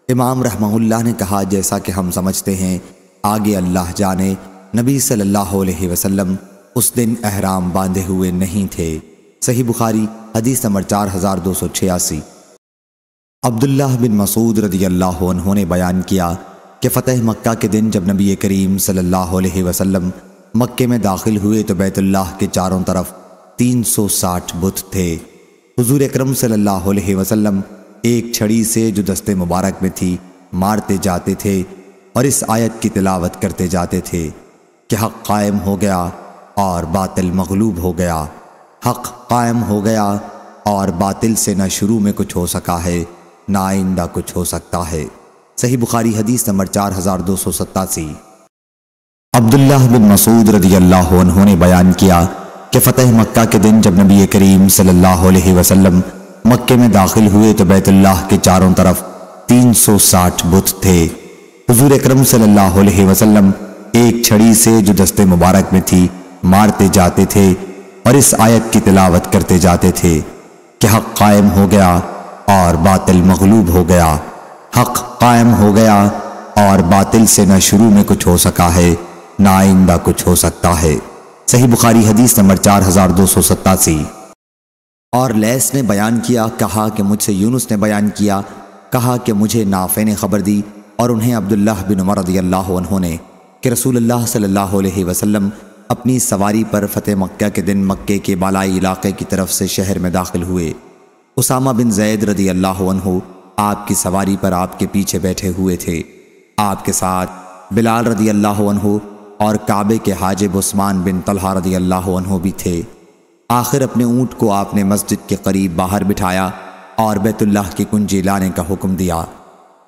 امام رحمہ اللہ نے کہا، جیسا کہ ہم سمجھتے ہیں آگے اللہ جانے، نبی صلی اللہ علیہ وسلم اس دن احرام باندھے ہوئے نہیں تھے۔ صحیح بخاری حدیث نمبر 4286۔ عبداللہ بن مسعود رضی اللہ عنہ نے بیان کیا کہ فتح مکہ کے دن جب نبی کریم صلی اللہ علیہ وسلم مکے میں داخل ہوئے تو بیت اللہ کے چاروں طرف 360 بت تھے۔ حضور اکرم صلی اللہ علیہ وسلم ایک چھڑی سے جو دست مبارک میں تھی مارتے جاتے تھے اور اس آیت کی تلاوت کرتے جاتے تھے کہ حق قائم ہو گیا اور باطل مغلوب ہو گیا، حق قائم ہو گیا اور باطل سے نہ شروع میں کچھ ہو سکا ہے نہ آئندہ کچھ ہو سکتا ہے۔ صحیح بخاری حدیث نمبر 4287۔ عبداللہ بن مسعود رضی اللہ عنہ نے بیان کیا کہ فتح مکہ کے دن جب نبی کریم صلی اللہ علیہ وسلم مکے میں داخل ہوئے تو بیت اللہ کے چاروں طرف 360 بت تھے۔ حضور اکرم صلی اللہ علیہ وسلم ایک چھڑی سے جو دست مبارک میں تھی مارتے جاتے تھے اور اس آیت کی تلاوت کرتے جاتے تھے کہ حق قائم ہو گیا اور باطل مغلوب ہو گیا، حق قائم ہو گیا اور باطل سے نہ شروع میں کچھ ہو سکا ہے نہ آئندہ کچھ ہو سکتا ہے۔ صحیح بخاری حدیث نمبر 4287۔ اور لیث نے بیان کیا، کہا کہ مجھ سے یونس نے بیان کیا، کہا کہ مجھے نافع نے خبر دی اور انہیں عبداللہ بن عمر رضی اللہ عنہ نے کہ رسول اللہ صلی اللہ علیہ وسلم اپنی سواری پر فتح مکہ کے دن مکے کے بالائی علاقے کی طرف سے شہر میں داخل ہوئے۔ اسامہ بن زید رضی اللہ عنہ آپ کی سواری پر آپ کے پیچھے بیٹھے ہوئے تھے۔ آپ کے ساتھ بلال رضی اللہ عنہ اور کعبے کے حاجب عثمان بن طلحہ رضی اللہ عنہ بھی تھے۔ آخر اپنے اونٹ کو آپ نے مسجد کے قریب باہر بٹھایا اور بیت اللہ کی کنجی لانے کا حکم دیا۔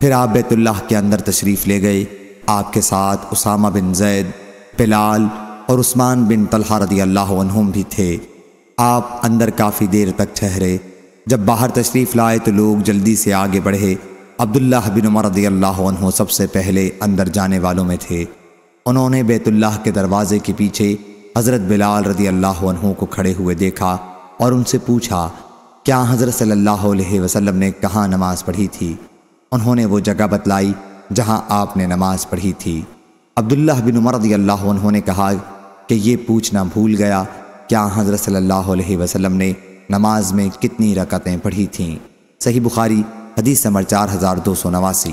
پھر آپ بیت اللہ کے اندر تشریف لے گئے۔ آپ کے ساتھ اسامہ بن زید، بلال اور عثمان بن طلحہ رضی اللہ عنہم بھی تھے۔ آپ اندر کافی دیر تک ٹھہرے۔ جب باہر تشریف لائے تو لوگ جلدی سے آگے بڑھے۔ عبداللہ بن عمر رضی اللہ عنہ سب سے پہلے اندر جانے والوں میں تھے۔ انہوں نے بیت اللہ کے دروازے کے پیچھے حضرت بلال رضی اللہ عنہ کو کھڑے ہوئے دیکھا اور ان سے پوچھا، کیا حضرت صلی اللہ علیہ وسلم نے کہاں نماز پڑھی تھی؟ انہوں نے وہ جگہ بتلائی جہاں آپ نے نماز پڑھی تھی۔ عبداللہ بن عمر رضی اللہ عنہ نے کہا کہ یہ پوچھنا بھول گیا، کیا حضرت صلی اللہ علیہ وسلم نے نماز میں کتنی رکعتیں پڑھی تھیں؟ صحیح بخاری حدیث نمبر 4289۔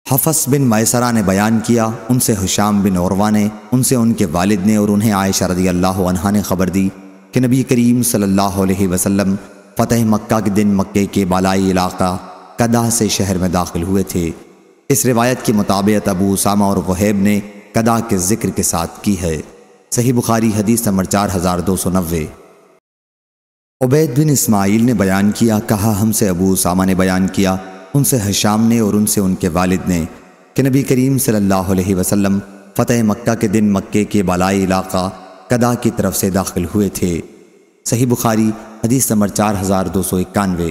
حفص بن میسرہ نے بیان کیا، ان سے ہشام بن عروہ نے، ان سے ان کے والد نے اور انہیں عائشہ رضی اللہ عنہا نے خبر دی کہ نبی کریم صلی اللہ علیہ وسلم فتح مکہ کے دن مکے کے بالائی علاقہ قدح سے شہر میں داخل ہوئے تھے۔ اس روایت کی مطابق ابو اسامہ اور وہیب نے قدح کے ذکر کے ساتھ کی ہے۔ صحیح بخاری حدیث نمبر 4290۔ عبید بن اسماعیل نے بیان کیا، کہا ہم سے ابو اسامہ نے بیان کیا، ان سے ہشام نے اور ان سے ان کے والد نے کہ نبی کریم صلی اللہ علیہ وسلم فتح مکہ کے دن مکے کے بالائی علاقہ قدح کی طرف سے داخل ہوئے تھے۔ صحیح بخاری حدیث نمبر 4291۔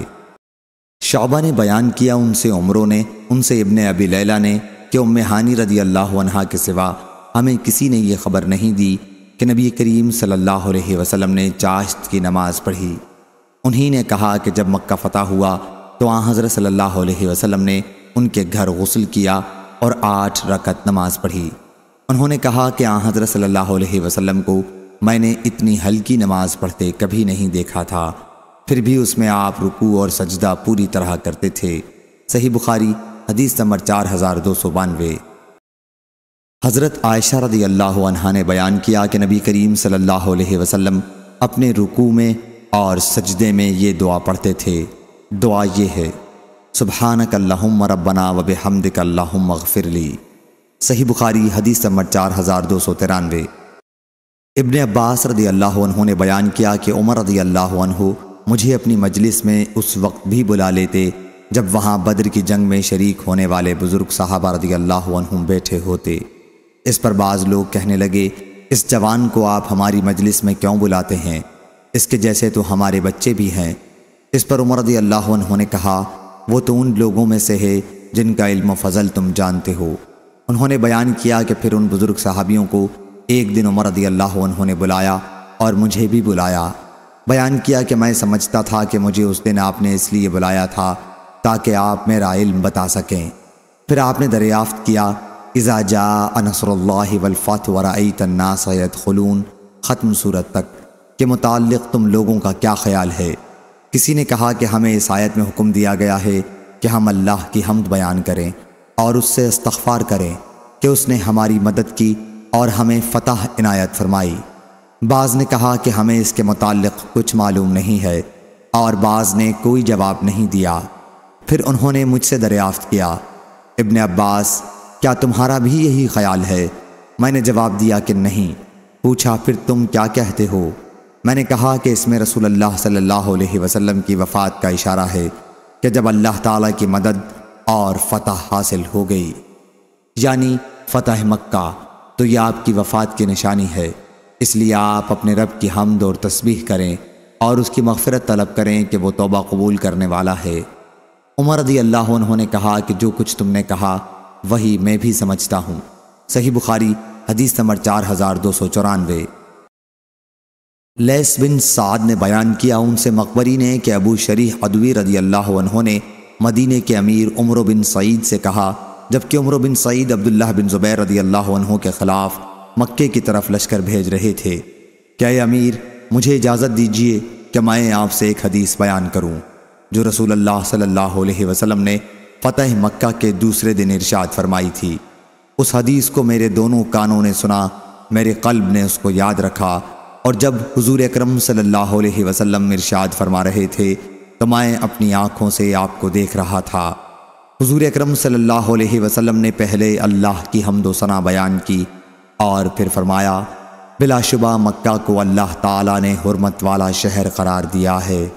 شعبہ نے بیان کیا، ان سے عمرو نے، ان سے ابن ابی لیلہ نے کہ ام ہانی رضی اللہ عنہا کے سوا ہمیں کسی نے یہ خبر نہیں دی کہ نبی کریم صلی اللہ علیہ وسلم نے چاشت کی نماز پڑھی۔ انہی نے کہا کہ جب مکہ فتح ہوا تو آن حضرت صلی اللہ علیہ وسلم نے ان کے گھر غسل کیا اور 8 رکعت نماز پڑھی۔ انہوں نے کہا کہ آن حضرت صلی اللہ علیہ وسلم کو میں نے اتنی ہلکی نماز پڑھتے کبھی نہیں دیکھا تھا، پھر بھی اس میں آپ رکوع اور سجدہ پوری طرح کرتے تھے۔ صحیح بخاری حدیث نمبر 4292۔ حضرت عائشہ رضی اللہ عنہا نے بیان کیا کہ نبی کریم صلی اللہ علیہ وسلم اپنے رکوع میں اور سجدے میں یہ دعا پڑھتے تھے۔ دعا یہ ہے: سبحانک اللہم ربنا و بحمدک اللہم اغفر لی۔ صحیح بخاری حدیث نمبر 4293۔ ابن عباس رضی اللہ عنہ نے بیان کیا کہ عمر رضی اللہ عنہ مجھے اپنی مجلس میں اس وقت بھی بلا لیتے جب وہاں بدر کی جنگ میں شریک ہونے والے بزرگ صحابہ رضی اللہ عنہ بیٹھے ہوتے۔ اس پر بعض لوگ کہنے لگے، اس جوان کو آپ ہماری مجلس میں کیوں بلاتے ہیں؟ اس کے جیسے تو ہمارے بچے بھی ہیں۔ اس پر عمر رضی اللہ عنہ نے کہا، وہ تو ان لوگوں میں سے ہے جن کا علم و فضل تم جانتے ہو۔ انہوں نے بیان کیا کہ پھر ان بزرگ صحابیوں کو ایک دن عمر رضی اللہ عنہ نے بلایا اور مجھے بھی بلایا۔ بیان کیا کہ میں سمجھتا تھا کہ مجھے اس دن آپ نے اس لیے بلایا تھا تاکہ آپ میرا علم بتا سکیں۔ پھر آپ نے دریافت کیا، اذا جاء نصر اللہ والفتح ورأیت الناس يدخلون، ختم سورت تک کے متعلق تم لوگوں کا کیا خیال ہے؟ کسی نے کہا کہ ہمیں اس آیت میں حکم دیا گیا ہے کہ ہم اللہ کی حمد بیان کریں اور اس سے استغفار کریں کہ اس نے ہماری مدد کی اور ہمیں فتح عنایت فرمائی۔ بعض نے کہا کہ ہمیں اس کے متعلق کچھ معلوم نہیں ہے، اور بعض نے کوئی جواب نہیں دیا۔ پھر انہوں نے مجھ سے دریافت کیا، ابن عباس کیا تمہارا بھی یہی خیال ہے؟ میں نے جواب دیا کہ نہیں۔ پوچھا، پھر تم کیا کہتے ہو؟ میں نے کہا کہ اس میں رسول اللہ صلی اللہ علیہ وسلم کی وفات کا اشارہ ہے کہ جب اللہ تعالیٰ کی مدد اور فتح حاصل ہو گئی، یعنی فتح مکہ، تو یہ آپ کی وفات کی نشانی ہے۔ اس لیے آپ اپنے رب کی حمد اور تسبیح کریں اور اس کی مغفرت طلب کریں کہ وہ توبہ قبول کرنے والا ہے۔ عمر رضی اللہ عنہ نے کہا کہ جو کچھ تم نے کہا وہی میں بھی سمجھتا ہوں۔ صحیح بخاری حدیث نمبر 4294۔ لیث بن سعد نے بیان کیا، ان سے مقبری نے کہ ابو شریح عدوی رضی اللہ عنہ نے مدینے کے امیر عمرو بن سعید سے کہا، جبکہ عمرو بن سعید عبداللہ بن زبیر رضی اللہ عنہ کے خلاف مکے کی طرف لشکر بھیج رہے تھے، کہ اے امیر، مجھے اجازت دیجیے کہ میں آپ سے ایک حدیث بیان کروں جو رسول اللہ صلی اللہ علیہ وسلم نے فتح مکہ کے دوسرے دن ارشاد فرمائی تھی۔ اس حدیث کو میرے دونوں کانوں نے سنا، میرے قلب نے اس کو یاد رکھا، اور جب حضور اکرم صلی اللہ علیہ وسلم ارشاد فرما رہے تھے تو میں اپنی آنکھوں سے آپ کو دیکھ رہا تھا۔ حضور اکرم صلی اللہ علیہ وسلم نے پہلے اللہ کی حمد و ثنا بیان کی اور پھر فرمایا، بلا شبہ مکہ کو اللہ تعالیٰ نے حرمت والا شہر قرار دیا ہے،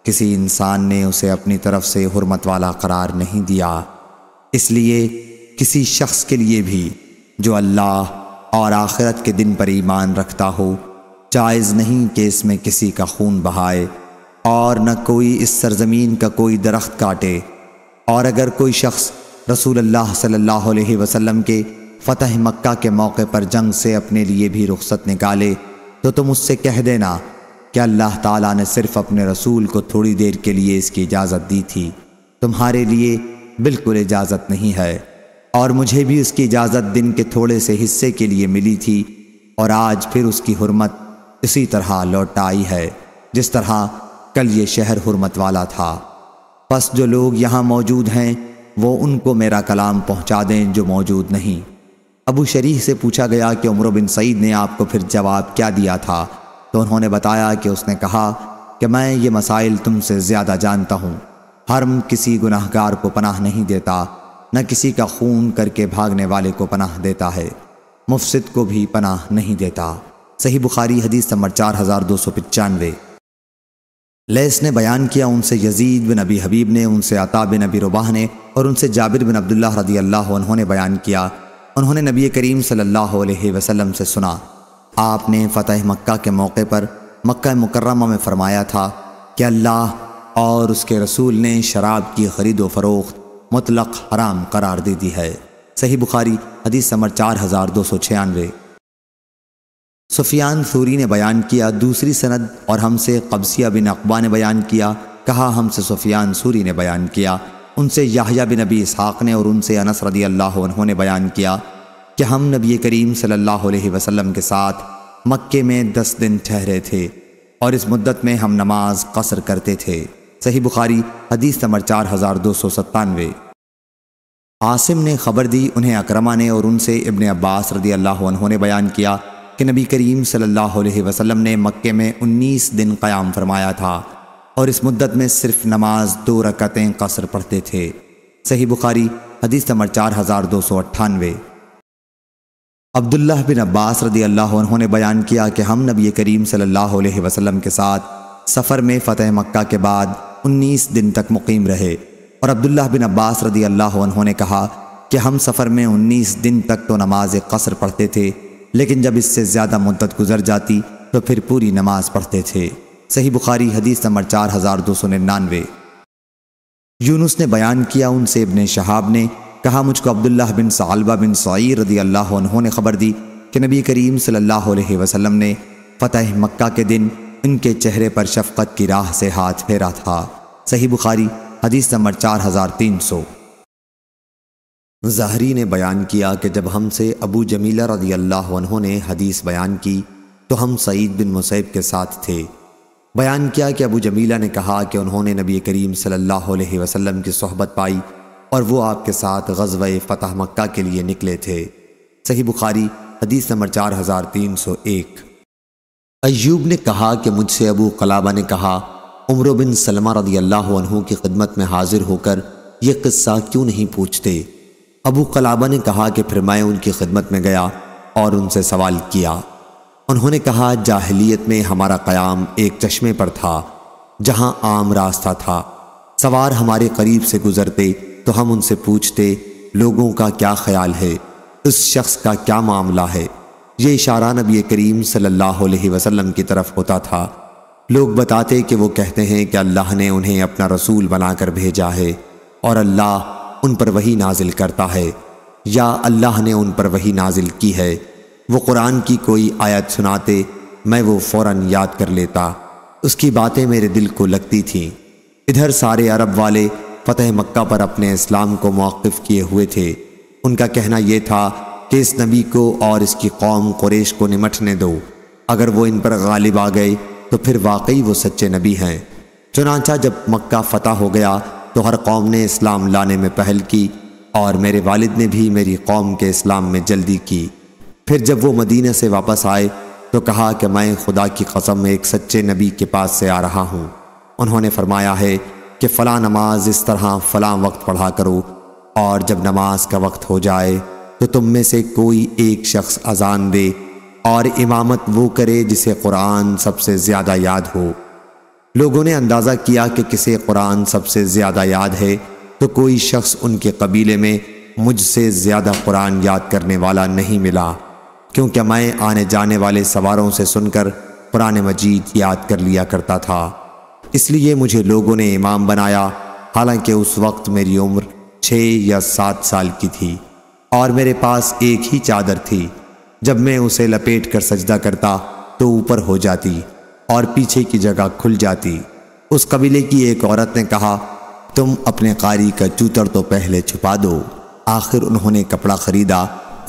کسی انسان نے اسے اپنی طرف سے حرمت والا قرار نہیں دیا۔ اس لیے کسی شخص کے لیے بھی جو اللہ اور آخرت کے دن پر ایمان رکھتا ہو، جائز نہیں کہ اس میں کسی کا خون بہائے، اور نہ کوئی اس سرزمین کا کوئی درخت کاٹے۔ اور اگر کوئی شخص رسول اللہ صلی اللہ علیہ وسلم کے فتح مکہ کے موقع پر جنگ سے اپنے لیے بھی رخصت نکالے تو تم اس سے کہہ دینا کہ اللہ تعالیٰ نے صرف اپنے رسول کو تھوڑی دیر کے لیے اس کی اجازت دی تھی، تمہارے لیے بالکل اجازت نہیں ہے، اور مجھے بھی اس کی اجازت دن کے تھوڑے سے حصے کے لیے ملی تھی، اور آج پھر اس کی حرمت اسی طرح لوٹ آئی ہے جس طرح کل یہ شہر حرمت والا تھا۔ پس جو لوگ یہاں موجود ہیں وہ ان کو میرا کلام پہنچا دیں جو موجود نہیں۔ ابو شریح سے پوچھا گیا کہ عمرو بن سعید نے آپ کو پھر جواب کیا دیا تھا، تو انہوں نے بتایا کہ اس نے کہا کہ میں یہ مسائل تم سے زیادہ جانتا ہوں۔ حرم کسی گناہگار کو پناہ نہیں دیتا، نہ کسی کا خون کر کے بھاگنے والے کو پناہ دیتا ہے، مفسد کو بھی پناہ نہیں دیتا۔ صحیح بخاری حدیث نمبر 4295۔ لیث نے بیان کیا، ان سے یزید بن ابی حبیب نے، ان سے عطا بن ابی رباح نے، اور ان سے جابر بن عبداللہ رضی اللہ عنہ نے بیان کیا، انہوں نے نبی کریم صلی اللہ علیہ وسلم سے سنا، آپ نے فتح مکہ کے موقع پر مکہ مکرمہ میں فرمایا تھا کہ اللہ اور اس کے رسول نے شراب کی خرید و فروخت مطلق حرام قرار دے دی ہے۔ صحیح بخاری حدیث نمبر 4296۔ سفیان ثوری نے بیان کیا دوسری سند اور ہم سے قبسیہ بن عقبہ نے بیان کیا، کہا ہم سے سفیان ثوری نے بیان کیا، ان سے یحییٰ بن ابی اسحاق نے اور ان سے انس رضی اللہ عنہ نے بیان کیا کہ ہم نبی کریم صلی اللہ علیہ وسلم کے ساتھ مکے میں 10 دن ٹھہرے تھے اور اس مدت میں ہم نماز قصر کرتے تھے۔ صحیح بخاری حدیث نمبر 4297۔ عاصم نے خبر دی، انہیں اکرمہ نے اور ان سے ابن عباس رضی اللہ عنہ نے بیان کیا کہ نبی کریم صلی اللہ علیہ وسلم نے مکے میں 19 دن قیام فرمایا تھا اور اس مدت میں صرف نماز 2 رکعتیں قصر پڑھتے تھے۔ صحیح بخاری حدیث نمبر 4298۔ عبداللہ بن عباس رضی اللہ عنہ نے بیان کیا کہ ہم نبی کریم صلی اللہ علیہ وسلم کے ساتھ سفر میں فتح مکہ کے بعد 19 دن تک مقیم رہے، اور عبداللہ بن عباس رضی اللہ عنہ نے کہا کہ ہم سفر میں 19 دن تک تو نماز قصر پڑھتے تھے، لیکن جب اس سے زیادہ مدت گزر جاتی تو پھر پوری نماز پڑھتے تھے۔ صحیح بخاری حدیث نمبر 4299۔ یونس نے بیان کیا، ان سے ابن شہاب نے کہا مجھ کو عبداللہ بن ثعلبہ بن سعیر رضی اللہ عنہ نے خبر دی کہ نبی کریم صلی اللہ علیہ وسلم نے فتح مکہ کے دن ان کے چہرے پر شفقت کی راہ سے ہاتھ پھیرا تھا۔ صحیح بخاری حدیث نمبر 4300۔ زہری نے بیان کیا کہ جب ہم سے ابو جمیلہ رضی اللہ عنہ نے حدیث بیان کی تو ہم سعید بن مسیب کے ساتھ تھے۔ بیان کیا کہ ابو جمیلہ نے کہا کہ انہوں نے نبی کریم صلی اللہ علیہ وسلم کی صحبت پائی اور وہ آپ کے ساتھ غزوہ فتح مکہ کے لیے نکلے تھے۔ صحیح بخاری حدیث نمبر 4301۔ ایوب نے کہا کہ مجھ سے ابو قلابہ نے کہا عمرو بن سلمہ رضی اللہ عنہ کی خدمت میں حاضر ہو کر یہ قصہ کیوں نہیں پوچھتے؟ ابو قلابہ نے کہا کہ پھر میں ان کی خدمت میں گیا اور ان سے سوال کیا۔ انہوں نے کہا جاہلیت میں ہمارا قیام ایک چشمے پر تھا جہاں عام راستہ تھا، سوار ہمارے قریب سے گزرتے تو ہم ان سے پوچھتے لوگوں کا کیا خیال ہے، اس شخص کا کیا معاملہ ہے۔ یہ اشارہ نبی کریم صلی اللہ علیہ وسلم کی طرف ہوتا تھا۔ لوگ بتاتے کہ وہ کہتے ہیں کہ اللہ نے انہیں اپنا رسول بنا کر بھیجا ہے اور اللہ ان پر وحی نازل کرتا ہے، یا اللہ نے ان پر وحی نازل کی ہے۔ وہ قرآن کی کوئی آیت سناتے، میں وہ فوراً یاد کر لیتا، اس کی باتیں میرے دل کو لگتی تھیں۔ ادھر سارے عرب والے فتح مکہ پر اپنے اسلام کو موقف کیے ہوئے تھے۔ ان کا کہنا یہ تھا کہ اس نبی کو اور اس کی قوم قریش کو نمٹنے دو، اگر وہ ان پر غالب آ گئے تو پھر واقعی وہ سچے نبی ہیں۔ چنانچہ جب مکہ فتح ہو گیا تو ہر قوم نے اسلام لانے میں پہل کی، اور میرے والد نے بھی میری قوم کے اسلام میں جلدی کی۔ پھر جب وہ مدینہ سے واپس آئے تو کہا کہ میں خدا کی قسم ایک سچے نبی کے پاس سے آ رہا ہوں۔ انہوں نے فرمایا ہے کہ فلاں نماز اس طرح فلاں وقت پڑھا کرو، اور جب نماز کا وقت ہو جائے تو تم میں سے کوئی ایک شخص اذان دے اور امامت وہ کرے جسے قرآن سب سے زیادہ یاد ہو۔ لوگوں نے اندازہ کیا کہ کسے قرآن سب سے زیادہ یاد ہے، تو کوئی شخص ان کے قبیلے میں مجھ سے زیادہ قرآن یاد کرنے والا نہیں ملا، کیونکہ میں آنے جانے والے سواروں سے سن کر قرآن مجید یاد کر لیا کرتا تھا، اس لیے مجھے لوگوں نے امام بنایا، حالانکہ اس وقت میری عمر 6 یا 7 سال کی تھی، اور میرے پاس ایک ہی چادر تھی۔ جب میں اسے لپیٹ کر سجدہ کرتا تو اوپر ہو جاتی اور پیچھے کی جگہ کھل جاتی۔ اس قبیلے کی ایک عورت نے کہا تم اپنے قاری کا چوتر تو پہلے چھپا دو۔ آخر انہوں نے کپڑا خریدا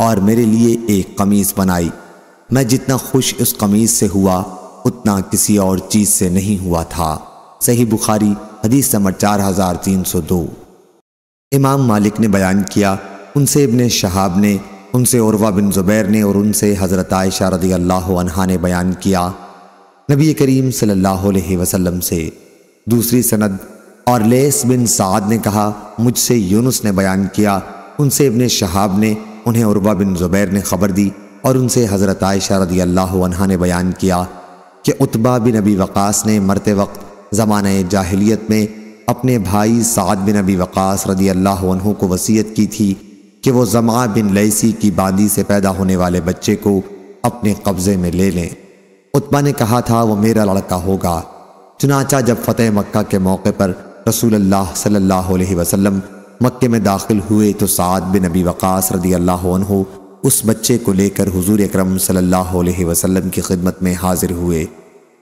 اور میرے لیے ایک قمیص بنائی۔ میں جتنا خوش اس قمیص سے ہوا اتنا کسی اور چیز سے نہیں ہوا تھا۔ صحیح بخاری حدیث نمبر 4302۔ امام مالک نے بیان کیا، ان سے ابن شہاب نے، ان سے عروہ بن زبیر نے، اور ان سے حضرت عائشہ رضی اللہ عنہا نے بیان کیا نبی کریم صلی اللہ علیہ وسلم سے۔ دوسری سند اور لیث بن سعد نے کہا مجھ سے یونس نے بیان کیا، ان سے ابن شہاب نے، انہیں عروہ بن زبیر نے خبر دی، اور ان سے حضرت عائشہ رضی اللہ عنہا نے بیان کیا کہ عتبہ بن ابی وقاص نے مرتے وقت زمانہ جاہلیت میں اپنے بھائی سعد بن ابی وقاص رضی اللہ عنہ کو وصیت کی تھی کہ وہ زمعہ بن لیثی کی باندی سے پیدا ہونے والے بچے کو اپنے قبضے میں لے لیں۔ عتبہ نے کہا تھا وہ میرا لڑکا ہوگا۔ چنانچہ جب فتح مکہ کے موقع پر رسول اللہ صلی اللہ علیہ وسلم مکے میں داخل ہوئے تو سعد بن ابی وقاص رضی اللہ عنہ اس بچے کو لے کر حضور اکرم صلی اللہ علیہ وسلم کی خدمت میں حاضر ہوئے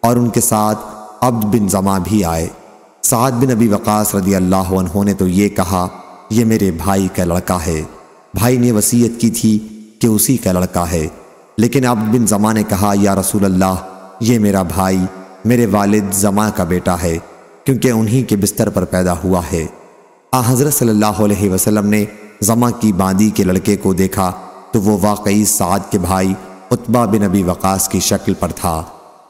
اور ان کے ساتھ عبد بن زمع بھی آئے۔ سعد بن ابی وقاص رضی اللہ عنہ نے تو یہ کہا، یہ میرے بھائی کا لڑکا ہے۔ بھائی نے وصیت کی تھی کہ اسی کا لڑکا ہے، لیکن عبد بن زمع نے کہا، یا رسول اللہ، یہ میرا بھائی میرے والد زمع کا بیٹا ہے، کیونکہ انہی کے بستر پر پیدا ہوا ہے۔ حضرت صلی اللہ علیہ وسلم نے زمع کی باندی کے لڑکے کو دیکھا تو وہ واقعی سعد کے بھائی عتبہ بن ابی وقاص کی شکل پر تھا،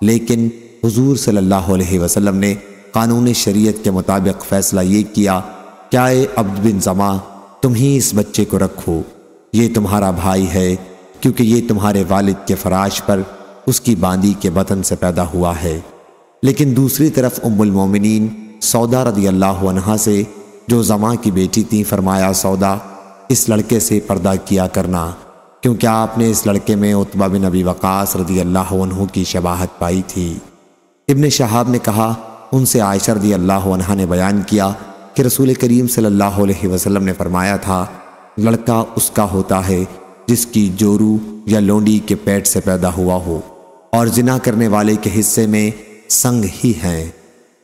لیکن حضور صلی اللہ علیہ وسلم نے قانون شریعت کے مطابق فیصلہ یہ کیا کہ اے عبد بن زمع، تم ہی اس بچے کو رکھو، یہ تمہارا بھائی ہے، کیونکہ یہ تمہارے والد کے فراش پر اس کی باندی کے بطن سے پیدا ہوا ہے۔ لیکن دوسری طرف ام المومنین سودا رضی اللہ عنہا سے، جو زمع کی بیٹی تھی، فرمایا، سودا، اس لڑکے سے پردہ کیا کرنا، کیونکہ آپ نے اس لڑکے میں عتبہ بن ابی وقاص رضی اللہ عنہ کی شباہت پائی تھی۔ ابن شہاب نے کہا، ان سے عائشہ رضی اللہ عنہا نے بیان کیا کہ رسول کریم صلی اللہ علیہ وسلم نے فرمایا تھا، لڑکا اس کا ہوتا ہے جس کی جورو یا لونڈی کے پیٹ سے پیدا ہوا ہو، اور زنا کرنے والے کے حصے میں سنگ ہی ہیں۔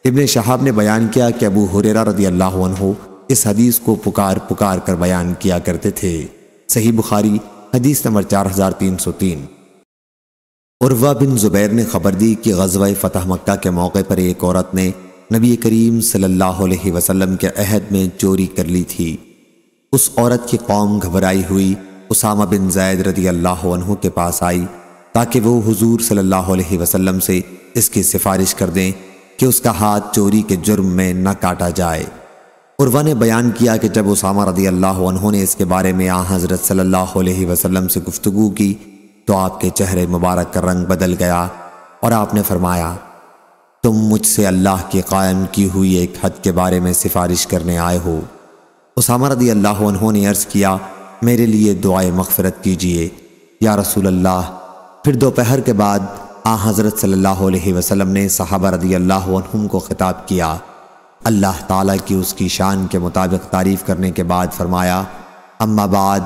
ابن شہاب نے بیان کیا کہ ابو ہریرہ رضی اللہ عنہ اس حدیث کو پکار پکار کر بیان کیا کرتے تھے۔ صحیح بخاری حدیث نمبر 4303۔ عروہ بن زبیر نے خبر دی کہ غزوہ فتح مکہ کے موقع پر ایک عورت نے نبی کریم صلی اللہ علیہ وسلم کے عہد میں چوری کر لی تھی۔ اس عورت کی قوم گھبرائی ہوئی اسامہ بن زید رضی اللہ عنہ کے پاس آئی تاکہ وہ حضور صلی اللہ علیہ وسلم سے اس کی سفارش کر دیں کہ اس کا ہاتھ چوری کے جرم میں نہ کاٹا جائے۔ عروہ نے بیان کیا کہ جب اسامہ رضی اللہ عنہ نے اس کے بارے میں حضرت صلی اللہ علیہ وسلم سے گفتگو کی تو آپ کے چہرے مبارک کا رنگ بدل گیا اور آپ نے فرمایا، تم مجھ سے اللہ کی قائم کی ہوئی ایک حد کے بارے میں سفارش کرنے آئے ہو۔ اسامہ رضی اللہ عنہ نے عرض کیا، میرے لیے دعائے مغفرت کیجیے یا رسول اللہ۔ پھر دوپہر کے بعد حضرت صلی اللہ علیہ وسلم نے صحابہ رضی اللہ عنہم کو خطاب کیا، اللہ تعالیٰ کی اس کی شان کے مطابق تعریف کرنے کے بعد فرمایا، اما بعد،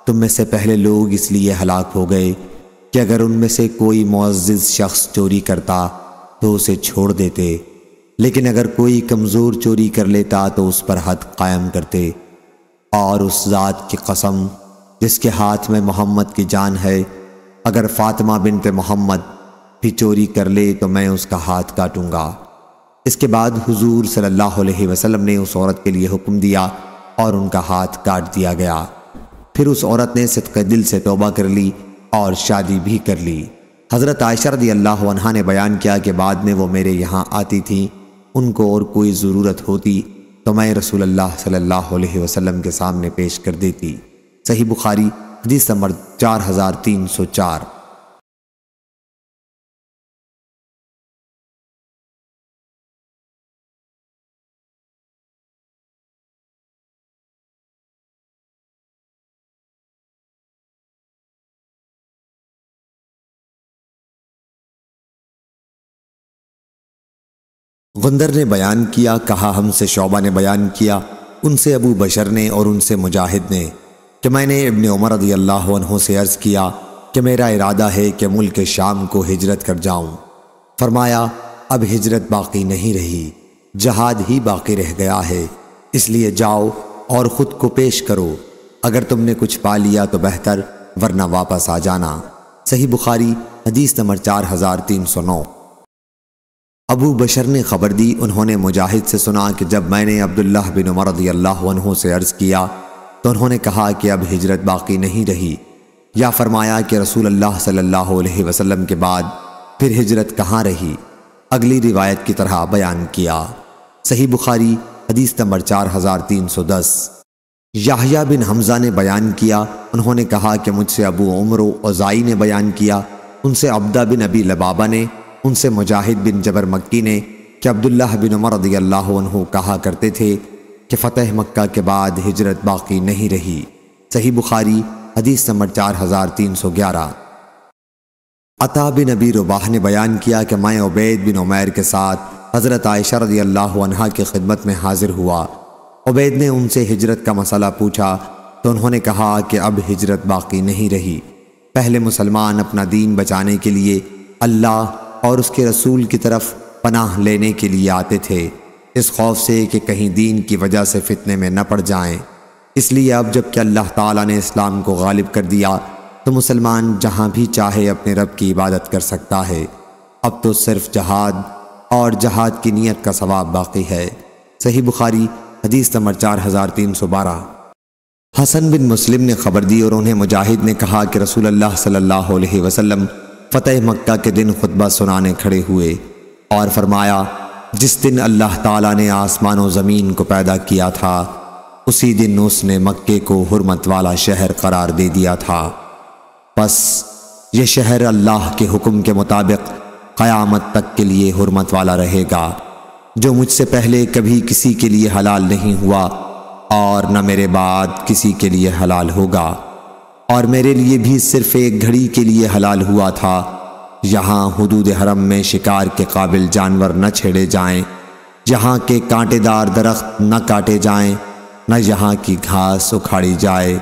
تم میں سے پہلے لوگ اس لیے ہلاک ہو گئے کہ اگر ان میں سے کوئی معزز شخص چوری کرتا تو اسے چھوڑ دیتے، لیکن اگر کوئی کمزور چوری کر لیتا تو اس پر حد قائم کرتے، اور اس ذات کی قسم جس کے ہاتھ میں محمد کی جان ہے، اگر فاطمہ بنت محمد بھی چوری کر لے تو میں اس کا ہاتھ کاٹوں گا۔ اس کے بعد حضور صلی اللہ علیہ وسلم نے اس عورت کے لیے حکم دیا اور ان کا ہاتھ کاٹ دیا گیا۔ پھر اس عورت نے صدق دل سے توبہ کر لی اور شادی بھی کر لی۔ حضرت عائشہ رضی اللہ عنہا نے بیان کیا کہ بعد میں وہ میرے یہاں آتی تھیں، ان کو اور کوئی ضرورت ہوتی تو میں رسول اللہ صلی اللہ علیہ وسلم کے سامنے پیش کر دیتی۔ صحیح بخاری حدیث نمبر 4304۔ غندر نے بیان کیا، کہا ہم سے شعبہ نے بیان کیا، ان سے ابو بشر نے اور ان سے مجاہد نے کہ میں نے ابن عمر رضی اللہ عنہ سے عرض کیا کہ میرا ارادہ ہے کہ ملک شام کو ہجرت کر جاؤں۔ فرمایا، اب ہجرت باقی نہیں رہی، جہاد ہی باقی رہ گیا ہے، اس لیے جاؤ اور خود کو پیش کرو، اگر تم نے کچھ پا لیا تو بہتر، ورنہ واپس آ جانا۔ صحیح بخاری حدیث نمبر 4309۔ ابو بشر نے خبر دی، انہوں نے مجاہد سے سنا کہ جب میں نے عبداللہ بن عمر رضی اللہ عنہ سے عرض کیا تو انہوں نے کہا کہ اب ہجرت باقی نہیں رہی، یا فرمایا کہ رسول اللہ صلی اللہ علیہ وسلم کے بعد پھر ہجرت کہاں رہی، اگلی روایت کی طرح بیان کیا۔ صحیح بخاری حدیث نمبر 4310۔ یحییٰ بن حمزہ نے بیان کیا، انہوں نے کہا کہ مجھ سے ابو عمر اوزائی نے بیان کیا، ان سے عبدہ بن ابی لبابہ نے، ان سے مجاہد بن جبر مکی نے کہ عبداللہ بن عمر رضی اللہ عنہ کہا کرتے تھے کہ فتح مکہ کے بعد ہجرت باقی نہیں رہی۔ صحیح بخاری حدیث نمبر 4311۔ عطا بن ابی رباح نے بیان کیا کہ میں عبید بن عمیر کے ساتھ حضرت عائشہ رضی اللہ عنہا کی خدمت میں حاضر ہوا۔ عبید نے ان سے ہجرت کا مسئلہ پوچھا تو انہوں نے کہا کہ اب ہجرت باقی نہیں رہی۔ پہلے مسلمان اپنا دین بچانے کے لیے اللہ اور اس کے رسول کی طرف پناہ لینے کے لیے آتے تھے، اس خوف سے کہ کہیں دین کی وجہ سے فتنے میں نہ پڑ جائیں۔ اس لیے اب جب کہ اللہ تعالیٰ نے اسلام کو غالب کر دیا تو مسلمان جہاں بھی چاہے اپنے رب کی عبادت کر سکتا ہے۔ اب تو صرف جہاد اور جہاد کی نیت کا ثواب باقی ہے۔ صحیح بخاری حدیث نمبر 4312۔ حسن بن مسلم نے خبر دی اور انہیں مجاہد نے کہا کہ رسول اللہ صلی اللہ علیہ وسلم فتح مکہ کے دن خطبہ سنانے کھڑے ہوئے اور فرمایا، جس دن اللہ تعالیٰ نے آسمان و زمین کو پیدا کیا تھا اسی دن اس نے مکے کو حرمت والا شہر قرار دے دیا تھا، پس یہ شہر اللہ کے حکم کے مطابق قیامت تک کے لیے حرمت والا رہے گا، جو مجھ سے پہلے کبھی کسی کے لیے حلال نہیں ہوا اور نہ میرے بعد کسی کے لیے حلال ہوگا، اور میرے لیے بھی صرف ایک گھڑی کے لیے حلال ہوا تھا، یہاں حدود حرم میں شکار کے قابل جانور نہ چھیڑے جائیں، یہاں کے کانٹے دار درخت نہ کاٹے جائیں، نہ یہاں کی گھاس اکھاڑی جائے،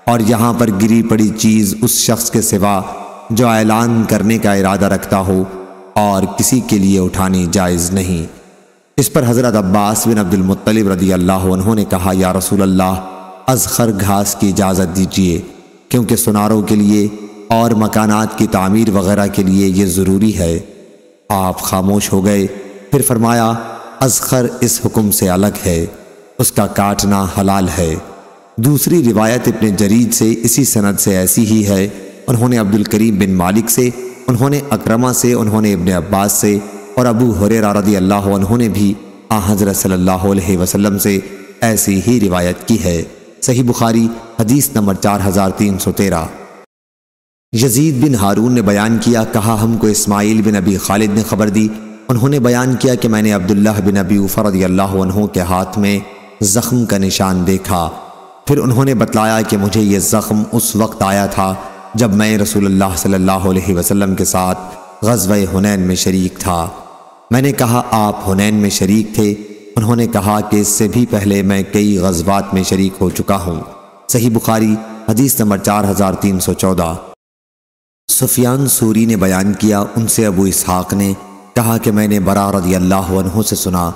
اور یہاں پر گری پڑی چیز اس شخص کے سوا جو اعلان کرنے کا ارادہ رکھتا ہو اور کسی کے لیے اٹھانی جائز نہیں۔ اس پر حضرت عباس بن عبد المطلب رضی اللہ عنہ نے کہا، یا رسول اللہ، اذخر گھاس کی اجازت دیجیے، کیونکہ سناروں کے لیے اور مکانات کی تعمیر وغیرہ کے لیے یہ ضروری ہے۔ آپ خاموش ہو گئے، پھر فرمایا، اذخر اس حکم سے الگ ہے، اس کا کاٹنا حلال ہے۔ دوسری روایت ابن جرید سے اسی سند سے ایسی ہی ہے، انہوں نے عبد الکریم بن مالک سے، انہوں نے اکرمہ سے، انہوں نے ابن عباس سے اور ابو ہریرہ رضی اللہ عنہ نے بھی حضرت صلی اللہ علیہ وسلم سے ایسی ہی روایت کی ہے۔ صحیح بخاری حدیث نمبر 4313۔ یزید بن ہارون نے بیان کیا، کہا ہم کو اسماعیل بن ابی خالد نے خبر دی، انہوں نے بیان کیا کہ میں نے عبداللہ بن ابی اوفا رضی اللہ عنہ کے ہاتھ میں زخم کا نشان دیکھا، پھر انہوں نے بتلایا کہ مجھے یہ زخم اس وقت آیا تھا جب میں رسول اللہ صلی اللہ علیہ وسلم کے ساتھ غزوہ حنین میں شریک تھا۔ میں نے کہا، آپ حنین میں شریک تھے؟ انہوں نے کہا کہ اس سے بھی پہلے میں کئی غزوات میں شریک ہو چکا ہوں۔ صحیح بخاری حدیث نمبر 4314۔ سفیان سوری نے بیان کیا، ان سے ابو اسحاق نے کہا کہ میں نے برا رضی اللہ عنہ سے سنا،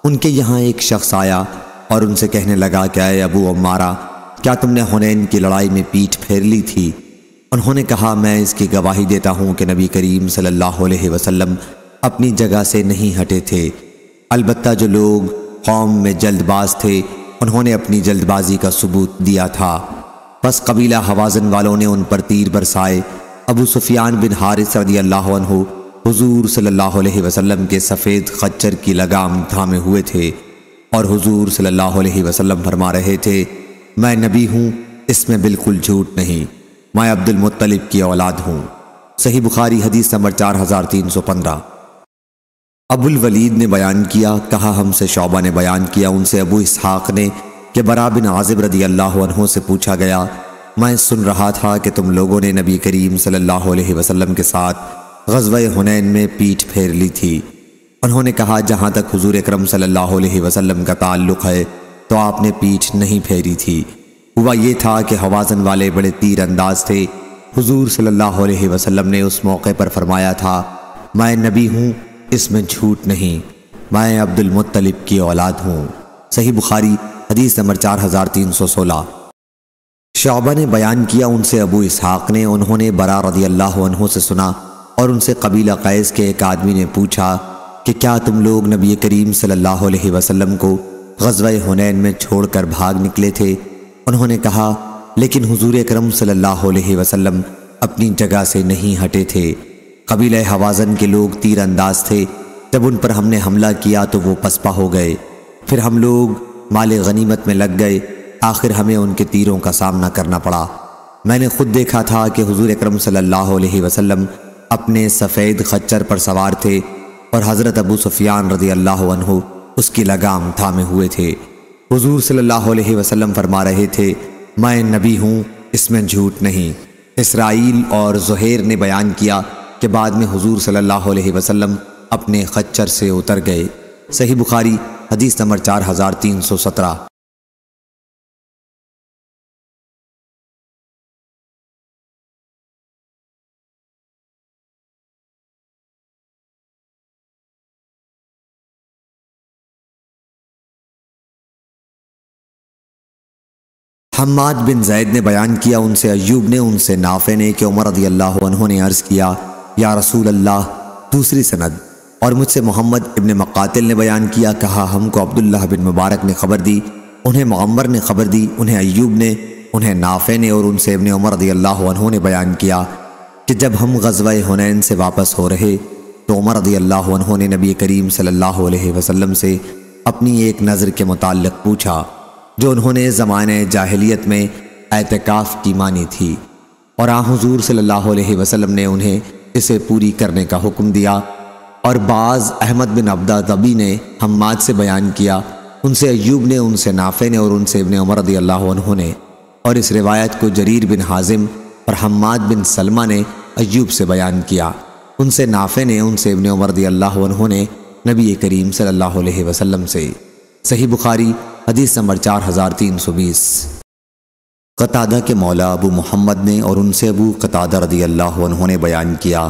ان کے یہاں ایک شخص آیا اور ان سے کہنے لگا کہ اے ابو عمارہ، کیا تم نے حنین کی لڑائی میں پیٹھ پھیر لی تھی؟ انہوں نے کہا، میں اس کی گواہی دیتا ہوں کہ نبی کریم صلی اللہ علیہ وسلم اپنی جگہ سے نہیں ہٹے تھے، البتہ جو لوگ قوم میں جلد باز تھے انہوں نے اپنی جلد بازی کا ثبوت دیا تھا، پس قبیلہ حوازن والوں نے ان پر تیر برسائے۔ ابو سفیان بن حارث رضی اللہ عنہ حضور صلی اللہ علیہ وسلم کے سفید خچر کی لگام تھامے ہوئے تھے اور حضور صلی اللہ علیہ وسلم فرما رہے تھے، میں نبی ہوں، اس میں بالکل جھوٹ نہیں، میں عبد المطلب کی اولاد ہوں۔ صحیح بخاری حدیث نمبر 4315۔ ابو الولید نے بیان کیا، کہا ہم سے شعبہ نے بیان کیا، ان سے ابو اسحاق نے کہ برا بن عازب رضی اللہ عنہ سے پوچھا گیا، میں سن رہا تھا کہ تم لوگوں نے نبی کریم صلی اللہ علیہ وسلم کے ساتھ غزوہ حنین میں پیٹھ پھیر لی تھی۔ انہوں نے کہا، جہاں تک حضور اکرم صلی اللہ علیہ وسلم کا تعلق ہے تو آپ نے پیٹھ نہیں پھیری تھی، ہوا یہ تھا کہ حوازن والے بڑے تیر انداز تھے، حضور صلی اللہ علیہ وسلم نے اس موقع پر فرمایا تھا، میں نبی ہوں، اس میں جھوٹ نہیں، میں عبد المطلب کی اولاد ہوں۔ صحیح بخاری حدیث نمبر 4316۔ شعبہ نے بیان کیا، ان سے ابو اسحاق نے، انہوں نے برا رضی اللہ عنہ سے سنا اور ان سے قبیلہ قیس کے ایک آدمی نے پوچھا کہ کیا تم لوگ نبی کریم صلی اللہ علیہ وسلم کو غزوہ حنین میں چھوڑ کر بھاگ نکلے تھے؟ انہوں نے کہا، لیکن حضور اکرم صلی اللہ علیہ وسلم اپنی جگہ سے نہیں ہٹے تھے، قبیلہ حوازن کے لوگ تیر انداز تھے، جب ان پر ہم نے حملہ کیا تو وہ پسپا ہو گئے، پھر ہم لوگ مال غنیمت میں لگ گئے، آخر ہمیں ان کے تیروں کا سامنا کرنا پڑا۔ میں نے خود دیکھا تھا کہ حضور اکرم صلی اللہ علیہ وسلم اپنے سفید خچر پر سوار تھے اور حضرت ابو سفیان رضی اللہ عنہ اس کی لگام تھامے ہوئے تھے۔ حضور صلی اللہ علیہ وسلم فرما رہے تھے، میں نبی ہوں، اس میں جھوٹ نہیں۔ اسرائیل اور زہیر نے بیان کیا کہ بعد میں حضور صلی اللہ علیہ وسلم اپنے خچر سے اتر گئے۔ صحیح بخاری حدیث نمبر 4317۔ حماد بن زید نے بیان کیا ان سے ایوب نے ان سے نافع نے کہ عمر رضی اللہ عنہ نے عرض کیا یا رسول اللہ، دوسری سند، اور مجھ سے محمد ابن مقاتل نے بیان کیا، کہا ہم کو عبداللہ بن مبارک نے خبر دی، انہیں معمر نے خبر دی، انہیں ایوب نے، انہیں نافع نے، اور ان سے ابن عمر رضی اللہ عنہ نے بیان کیا کہ جب ہم غزوہ حنین سے واپس ہو رہے تو عمر رضی اللہ عنہ نے نبی کریم صلی اللہ علیہ وسلم سے اپنی ایک نظر کے متعلق پوچھا جو انہوں نے زمانہ جاہلیت میں اعتکاف کی مانی تھی، اور حضور صلی اللہ علیہ وسلم نے انہیں اسے پوری کرنے کا حکم دیا۔ اور بعض احمد بن عبدہ ضبی نے حماد سے بیان کیا، ان سے ایوب نے، ان سے نافع نے، اور ان سے ابن عمر رضی اللہ عنہ نے، اور اس روایت کو جریر بن حازم اور حماد بن سلمہ نے ایوب سے بیان کیا، ان سے نافع نے، ان سے ابن عمر رضی اللہ عنہ نے نبی کریم صلی اللہ علیہ وسلم سے۔ صحیح بخاری حدیث نمبر 4320۔ قتادہ کے مولا ابو محمد نے اور ان سے ابو قتادہ رضی اللہ عنہ نے بیان کیا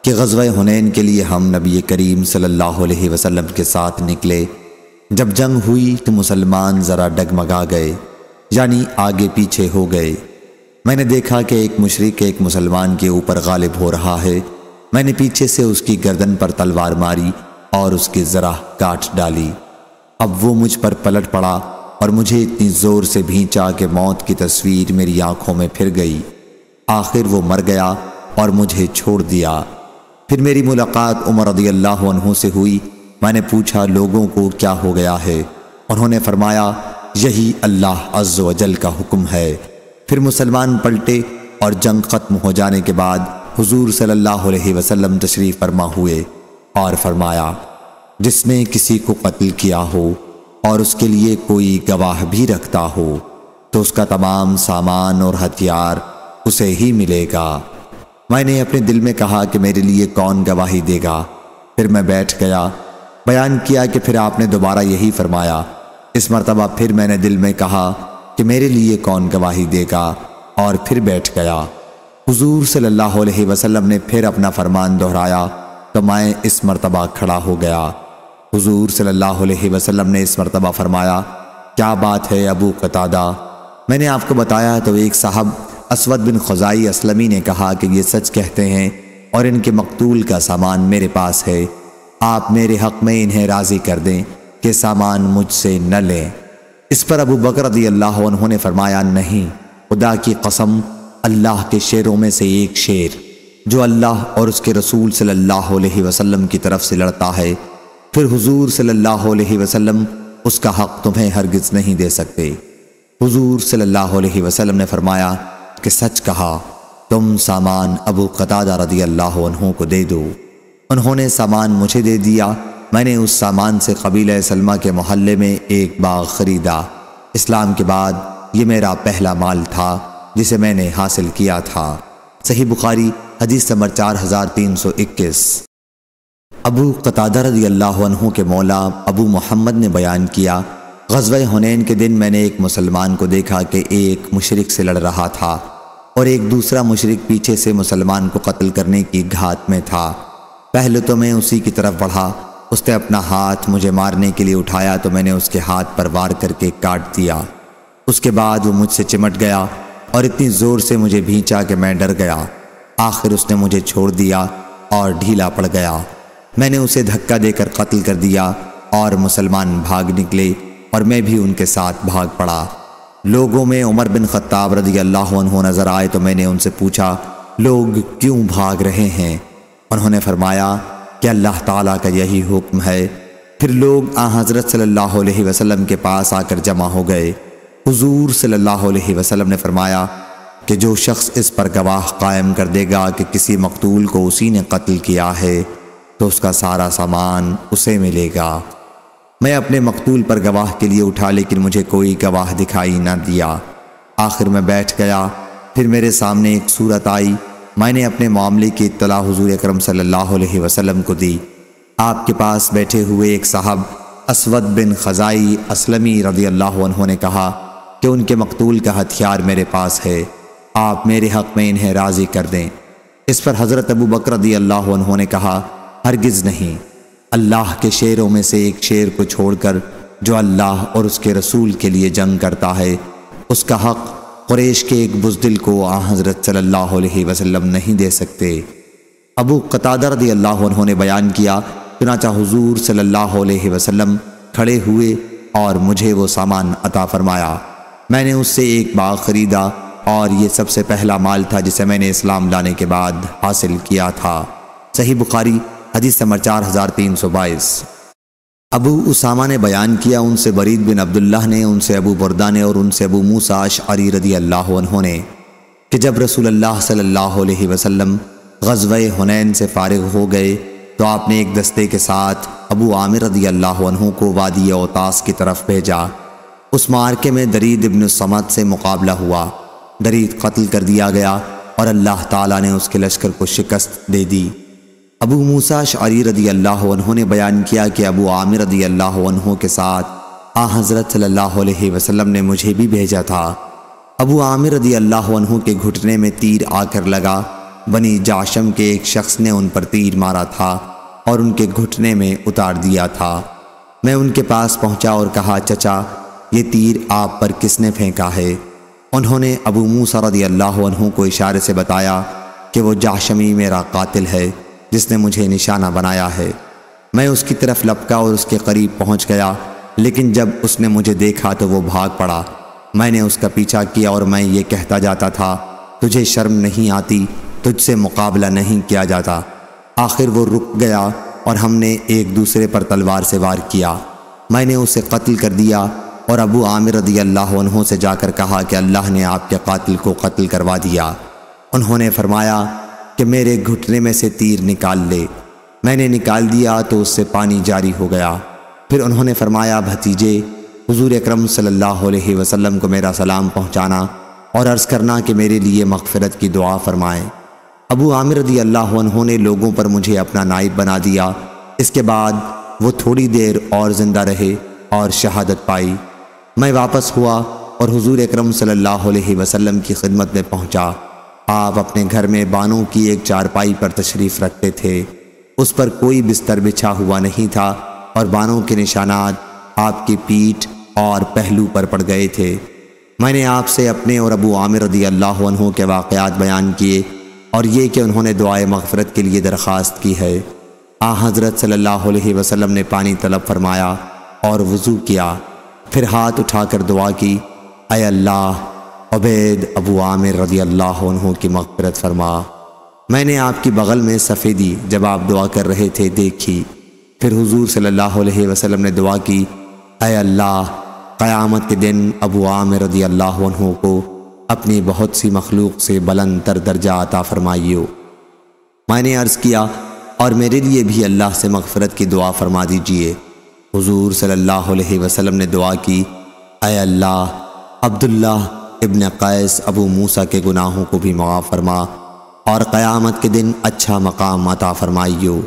کہ غزوہ حنین کے لیے ہم نبی کریم صلی اللہ علیہ وسلم کے ساتھ نکلے۔ جب جنگ ہوئی تو مسلمان ذرا ڈگمگا گئے، یعنی آگے پیچھے ہو گئے۔ میں نے دیکھا کہ ایک مشرک ایک مسلمان کے اوپر غالب ہو رہا ہے، میں نے پیچھے سے اس کی گردن پر تلوار ماری اور اس کی ذرا کاٹ ڈالی۔ اب وہ مجھ پر پلٹ پڑا اور مجھے اتنی زور سے بھینچا کہ موت کی تصویر میری آنکھوں میں پھر گئی۔ آخر وہ مر گیا اور مجھے چھوڑ دیا۔ پھر میری ملاقات عمر رضی اللہ عنہ سے ہوئی۔ میں نے پوچھا لوگوں کو کیا ہو گیا ہے؟ انہوں نے فرمایا یہی اللہ عز و جل کا حکم ہے۔ پھر مسلمان پلٹے اور جنگ ختم ہو جانے کے بعد حضور صلی اللہ علیہ وسلم تشریف فرما ہوئے اور فرمایا جس نے کسی کو قتل کیا ہو اور اس کے لیے کوئی گواہ بھی رکھتا ہو تو اس کا تمام سامان اور ہتھیار اسے ہی ملے گا۔ میں نے اپنے دل میں کہا کہ میرے لیے کون گواہی دے گا؟ پھر میں بیٹھ گیا۔ بیان کیا کہ پھر آپ نے دوبارہ یہی فرمایا۔ اس مرتبہ پھر میں نے دل میں کہا کہ میرے لیے کون گواہی دے گا، اور پھر بیٹھ گیا۔ حضور صلی اللہ علیہ وسلم نے پھر اپنا فرمان دہرایا تو میں اس مرتبہ کھڑا ہو گیا۔ حضور صلی اللہ علیہ وسلم نے اس مرتبہ فرمایا کیا بات ہے ابو قتادہ؟ میں نے آپ کو بتایا تو ایک صاحب اسود بن خزائی اسلمی نے کہا کہ یہ سچ کہتے ہیں اور ان کے مقتول کا سامان میرے پاس ہے، آپ میرے حق میں انہیں راضی کر دیں کہ سامان مجھ سے نہ لیں۔ اس پر ابو بکر رضی اللہ عنہ نے فرمایا نہیں، خدا کی قسم، اللہ کے شیروں میں سے ایک شیر جو اللہ اور اس کے رسول صلی اللہ علیہ وسلم کی طرف سے لڑتا ہے، پھر حضور صلی اللہ علیہ وسلم اس کا حق تمہیں ہرگز نہیں دے سکتے۔ حضور صلی اللہ علیہ وسلم نے فرمایا کہ سچ کہا، تم سامان ابو قتادہ رضی اللہ عنہ کو دے دو۔ انہوں نے سامان مجھے دے دیا۔ میں نے اس سامان سے قبیلہ سلمہ کے محلے میں ایک باغ خریدا۔ اسلام کے بعد یہ میرا پہلا مال تھا جسے میں نے حاصل کیا تھا۔ صحیح بخاری حدیث نمبر 4321۔ ابو قتادہ رضی اللہ عنہ کے مولا ابو محمد نے بیان کیا، غزوہ حنین کے دن میں نے ایک مسلمان کو دیکھا کہ ایک مشرک سے لڑ رہا تھا اور ایک دوسرا مشرک پیچھے سے مسلمان کو قتل کرنے کی گھات میں تھا۔ پہلے تو میں اسی کی طرف بڑھا، اس نے اپنا ہاتھ مجھے مارنے کے لیے اٹھایا تو میں نے اس کے ہاتھ پر وار کر کے کاٹ دیا۔ اس کے بعد وہ مجھ سے چمٹ گیا اور اتنی زور سے مجھے بھینچا کہ میں ڈر گیا۔ آخر اس نے مجھے چھوڑ دیا اور ڈھیلا پڑ گیا۔ میں نے اسے دھکا دے کر قتل کر دیا اور مسلمان بھاگ نکلے اور میں بھی ان کے ساتھ بھاگ پڑا۔ لوگوں میں عمر بن خطاب رضی اللہ عنہ نظر آئے تو میں نے ان سے پوچھا لوگ کیوں بھاگ رہے ہیں؟ انہوں نے فرمایا کہ اللہ تعالیٰ کا یہی حکم ہے۔ پھر لوگ حضرت صلی اللہ علیہ وسلم کے پاس آ کر جمع ہو گئے۔ حضور صلی اللہ علیہ وسلم نے فرمایا کہ جو شخص اس پر گواہ قائم کر دے گا کہ کسی مقتول کو اسی نے قتل کیا ہے تو اس کا سارا سامان اسے ملے گا۔ میں اپنے مقتول پر گواہ کے لیے اٹھا لیکن مجھے کوئی گواہ دکھائی نہ دیا۔ آخر میں بیٹھ گیا۔ پھر میرے سامنے ایک صورت آئی۔ میں نے اپنے معاملے کی اطلاع حضور اکرم صلی اللہ علیہ وسلم کو دی۔ آپ کے پاس بیٹھے ہوئے ایک صاحب اسود بن خزائی اسلمی رضی اللہ عنہ نے کہا کہ ان کے مقتول کا ہتھیار میرے پاس ہے، آپ میرے حق میں انہیں راضی کر دیں۔ اس پر حضرت ابو بکر رضی اللہ عنہ نے کہا ہرگز نہیں، اللہ کے شیروں میں سے ایک شیر کو چھوڑ کر جو اللہ اور اس کے رسول کے لیے جنگ کرتا ہے اس کا حق قریش کے ایک بزدل کو حضرت صلی اللہ علیہ وسلم نہیں دے سکتے۔ ابو قتادہ رضی اللہ عنہ نے بیان کیا، چنانچہ حضور صلی اللہ علیہ وسلم کھڑے ہوئے اور مجھے وہ سامان عطا فرمایا۔ میں نے اس سے ایک باغ خریدا اور یہ سب سے پہلا مال تھا جسے میں نے اسلام لانے کے بعد حاصل کیا تھا۔ صحیح بخاری حدیث نمبر 4322۔ ابو اسامہ نے بیان کیا، ان سے برید بن عبداللہ نے، ان سے ابو بردہ نے اور ان سے ابو موسیٰ اشعری رضی اللہ عنہ نے کہ جب رسول اللہ صلی اللہ علیہ وسلم غزوہ حنین سے فارغ ہو گئے تو آپ نے ایک دستے کے ساتھ ابو عامر رضی اللہ عنہ کو وادی اوطاس کی طرف بھیجا۔ اس معرکے میں درید ابن الصمت سے مقابلہ ہوا۔ درید قتل کر دیا گیا اور اللہ تعالیٰ نے اس کے لشکر کو شکست دے دی۔ ابو موسیٰ اشعری رضی اللہ عنہ نے بیان کیا کہ ابو عامر رضی اللہ عنہ کے ساتھ حضرت صلی اللہ علیہ وسلم نے مجھے بھی بھیجا تھا۔ ابو عامر رضی اللہ عنہ کے گھٹنے میں تیر آ کر لگا۔ بنی جاشم کے ایک شخص نے ان پر تیر مارا تھا اور ان کے گھٹنے میں اتار دیا تھا۔ میں ان کے پاس پہنچا اور کہا، چچا یہ تیر آپ پر کس نے پھینکا ہے؟ انہوں نے ابو موسیٰ رضی اللہ عنہ کو اشارے سے بتایا کہ وہ جاشمی میرا قاتل ہے جس نے مجھے نشانہ بنایا ہے۔ میں اس کی طرف لپکا اور اس کے قریب پہنچ گیا، لیکن جب اس نے مجھے دیکھا تو وہ بھاگ پڑا۔ میں نے اس کا پیچھا کیا اور میں یہ کہتا جاتا تھا، تجھے شرم نہیں آتی؟ تجھ سے مقابلہ نہیں کیا جاتا۔ آخر وہ رک گیا اور ہم نے ایک دوسرے پر تلوار سے وار کیا۔ میں نے اسے قتل کر دیا اور ابو عامر رضی اللہ عنہ سے جا کر کہا کہ اللہ نے آپ کے قاتل کو قتل کروا دیا۔ انہوں نے فرمایا کہ میرے گھٹنے میں سے تیر نکال لے۔ میں نے نکال دیا تو اس سے پانی جاری ہو گیا۔ پھر انہوں نے فرمایا، بھتیجے حضور اکرم صلی اللہ علیہ وسلم کو میرا سلام پہنچانا اور عرض کرنا کہ میرے لیے مغفرت کی دعا فرمائیں۔ ابو عامر رضی اللہ عنہ نے لوگوں پر مجھے اپنا نائب بنا دیا۔ اس کے بعد وہ تھوڑی دیر اور زندہ رہے اور شہادت پائی۔ میں واپس ہوا اور حضور اکرم صلی اللہ علیہ وسلم کی خدمت میں پہنچا۔ آپ اپنے گھر میں بانوں کی ایک چارپائی پر تشریف رکھتے تھے۔ اس پر کوئی بستر بچھا ہوا نہیں تھا اور بانوں کے نشانات آپ کی پیٹھ اور پہلو پر پڑ گئے تھے۔ میں نے آپ سے اپنے اور ابو عامر رضی اللہ عنہ کے واقعات بیان کیے اور یہ کہ انہوں نے دعائے مغفرت کے لیے درخواست کی ہے۔ حضرت صلی اللہ علیہ وسلم نے پانی طلب فرمایا اور وضو کیا، پھر ہاتھ اٹھا کر دعا کی، اے اللہ عبید ابو عامر رضی اللہ عنہ کی مغفرت فرما۔ میں نے آپ کی بغل میں سفیدی جب آپ دعا کر رہے تھے دیکھی۔ پھر حضور صلی اللہ علیہ وسلم نے دعا کی، اے اللہ قیامت کے دن ابو عامر رضی اللہ عنہ کو اپنی بہت سی مخلوق سے بلند تر درجہ عطا فرمائیو۔ میں نے عرض کیا، اور میرے لیے بھی اللہ سے مغفرت کی دعا فرما دیجئے۔ حضور صلی اللہ علیہ وسلم نے دعا کی، اے اللہ عبداللہ ابن قیس ابو موسیٰ کے گناہوں کو بھی معاف فرما اور قیامت کے دن اچھا مقام عطا فرمائیو۔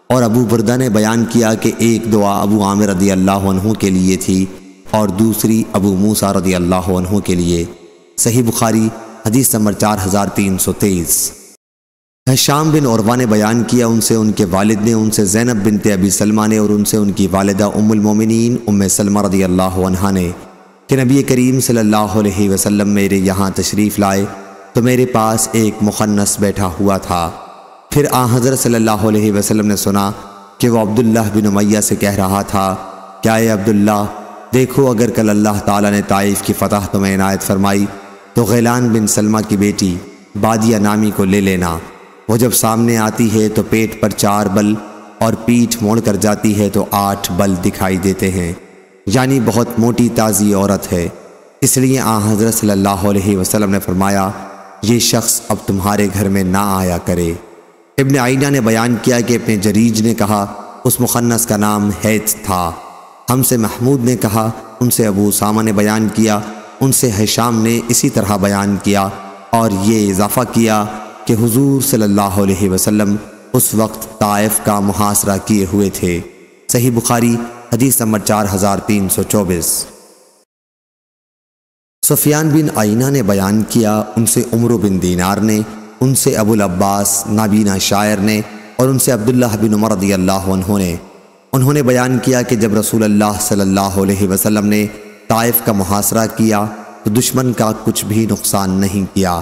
اور ابو بردہ نے بیان کیا کہ ایک دعا ابو عامر رضی اللہ عنہ کے لیے تھی اور دوسری ابو موسیٰ رضی اللہ عنہ کے لیے۔ صحیح بخاری حدیث نمبر 4323۔ ہشام بن عروہ نے بیان کیا، ان سے ان کے والد نے، ان سے زینب بنت ابی سلمہ نے اور ان سے ان کی والدہ ام المومنین ام سلمہ رضی اللہ عنہا نے کہ نبی کریم صلی اللہ علیہ وسلم میرے یہاں تشریف لائے تو میرے پاس ایک مخنث بیٹھا ہوا تھا۔ پھر حضرت صلی اللہ علیہ وسلم نے سنا کہ وہ عبداللہ بن امیہ سے کہہ رہا تھا، کیا اے عبداللہ دیکھو اگر کل اللہ تعالیٰ نے طائف کی فتح تمہیں عنایت فرمائی تو غیلان بن سلمہ کی بیٹی بادیہ نامی کو لے لینا۔ وہ جب سامنے آتی ہے تو پیٹ پر 4 بل اور پیٹھ موڑ کر جاتی ہے تو 8 بل دکھائی دیتے ہیں، یعنی بہت موٹی تازی عورت ہے۔ اس لیے حضرت صلی اللہ علیہ وسلم نے فرمایا، یہ شخص اب تمہارے گھر میں نہ آیا کرے۔ ابن عینہ نے بیان کیا کہ ابن جریج نے کہا، اس مخنث کا نام حیث تھا۔ ہم سے محمود نے کہا، ان سے ابو اسامہ نے بیان کیا، ان سے ہشام نے اسی طرح بیان کیا اور یہ اضافہ کیا کہ حضور صلی اللہ علیہ وسلم اس وقت طائف کا محاصرہ کیے ہوئے تھے۔ صحیح بخاری حدیث نمبر 4324۔ سفیان بن عینہ نے بیان کیا، ان سے عمرو بن دینار نے، ان سے ابو العباس نابینا شاعر نے اور ان سے عبداللہ بن عمر رضی اللہ عنہ نے، انہوں نے بیان کیا کہ جب رسول اللہ صلی اللہ علیہ وسلم نے طائف کا محاصرہ کیا تو دشمن کا کچھ بھی نقصان نہیں کیا۔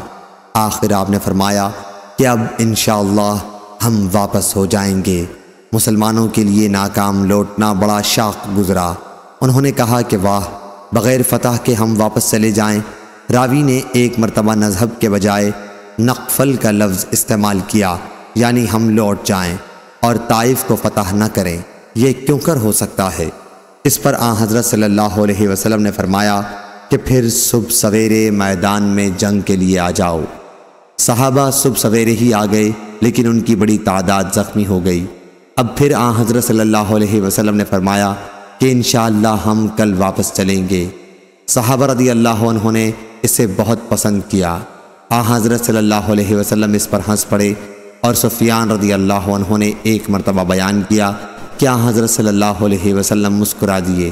آخر آپ نے فرمایا کہ اب انشاءاللہ ہم واپس ہو جائیں گے۔ مسلمانوں کے لیے ناکام لوٹنا بڑا شاق گزرا۔ انہوں نے کہا کہ واہ، بغیر فتح کے ہم واپس چلے جائیں۔ راوی نے ایک مرتبہ نذهب کے بجائے نقفل کا لفظ استعمال کیا، یعنی ہم لوٹ جائیں اور طائف کو فتح نہ کریں۔ یہ کیوں کر ہو سکتا ہے؟ اس پر آن حضرت صلی اللہ علیہ وسلم نے فرمایا کہ پھر صبح سویرے میدان میں جنگ کے لیے آ جاؤ۔ صحابہ صبح سویرے ہی آ گئے، لیکن ان کی بڑی تعداد زخمی ہو گئی۔ اب پھر آن حضرت صلی اللہ علیہ وسلم نے فرمایا کہ انشاءاللہ ہم کل واپس چلیں گے۔ صحابہ رضی اللہ عنہ نے اسے بہت پسند کیا۔ آن حضرت صلی اللہ علیہ وسلم اس پر ہنس پڑے، اور سفیان رضی اللہ عنہ نے ایک مرتبہ بیان کیا کہ آن حضرت صلی اللہ علیہ وسلم مسکرا دیے۔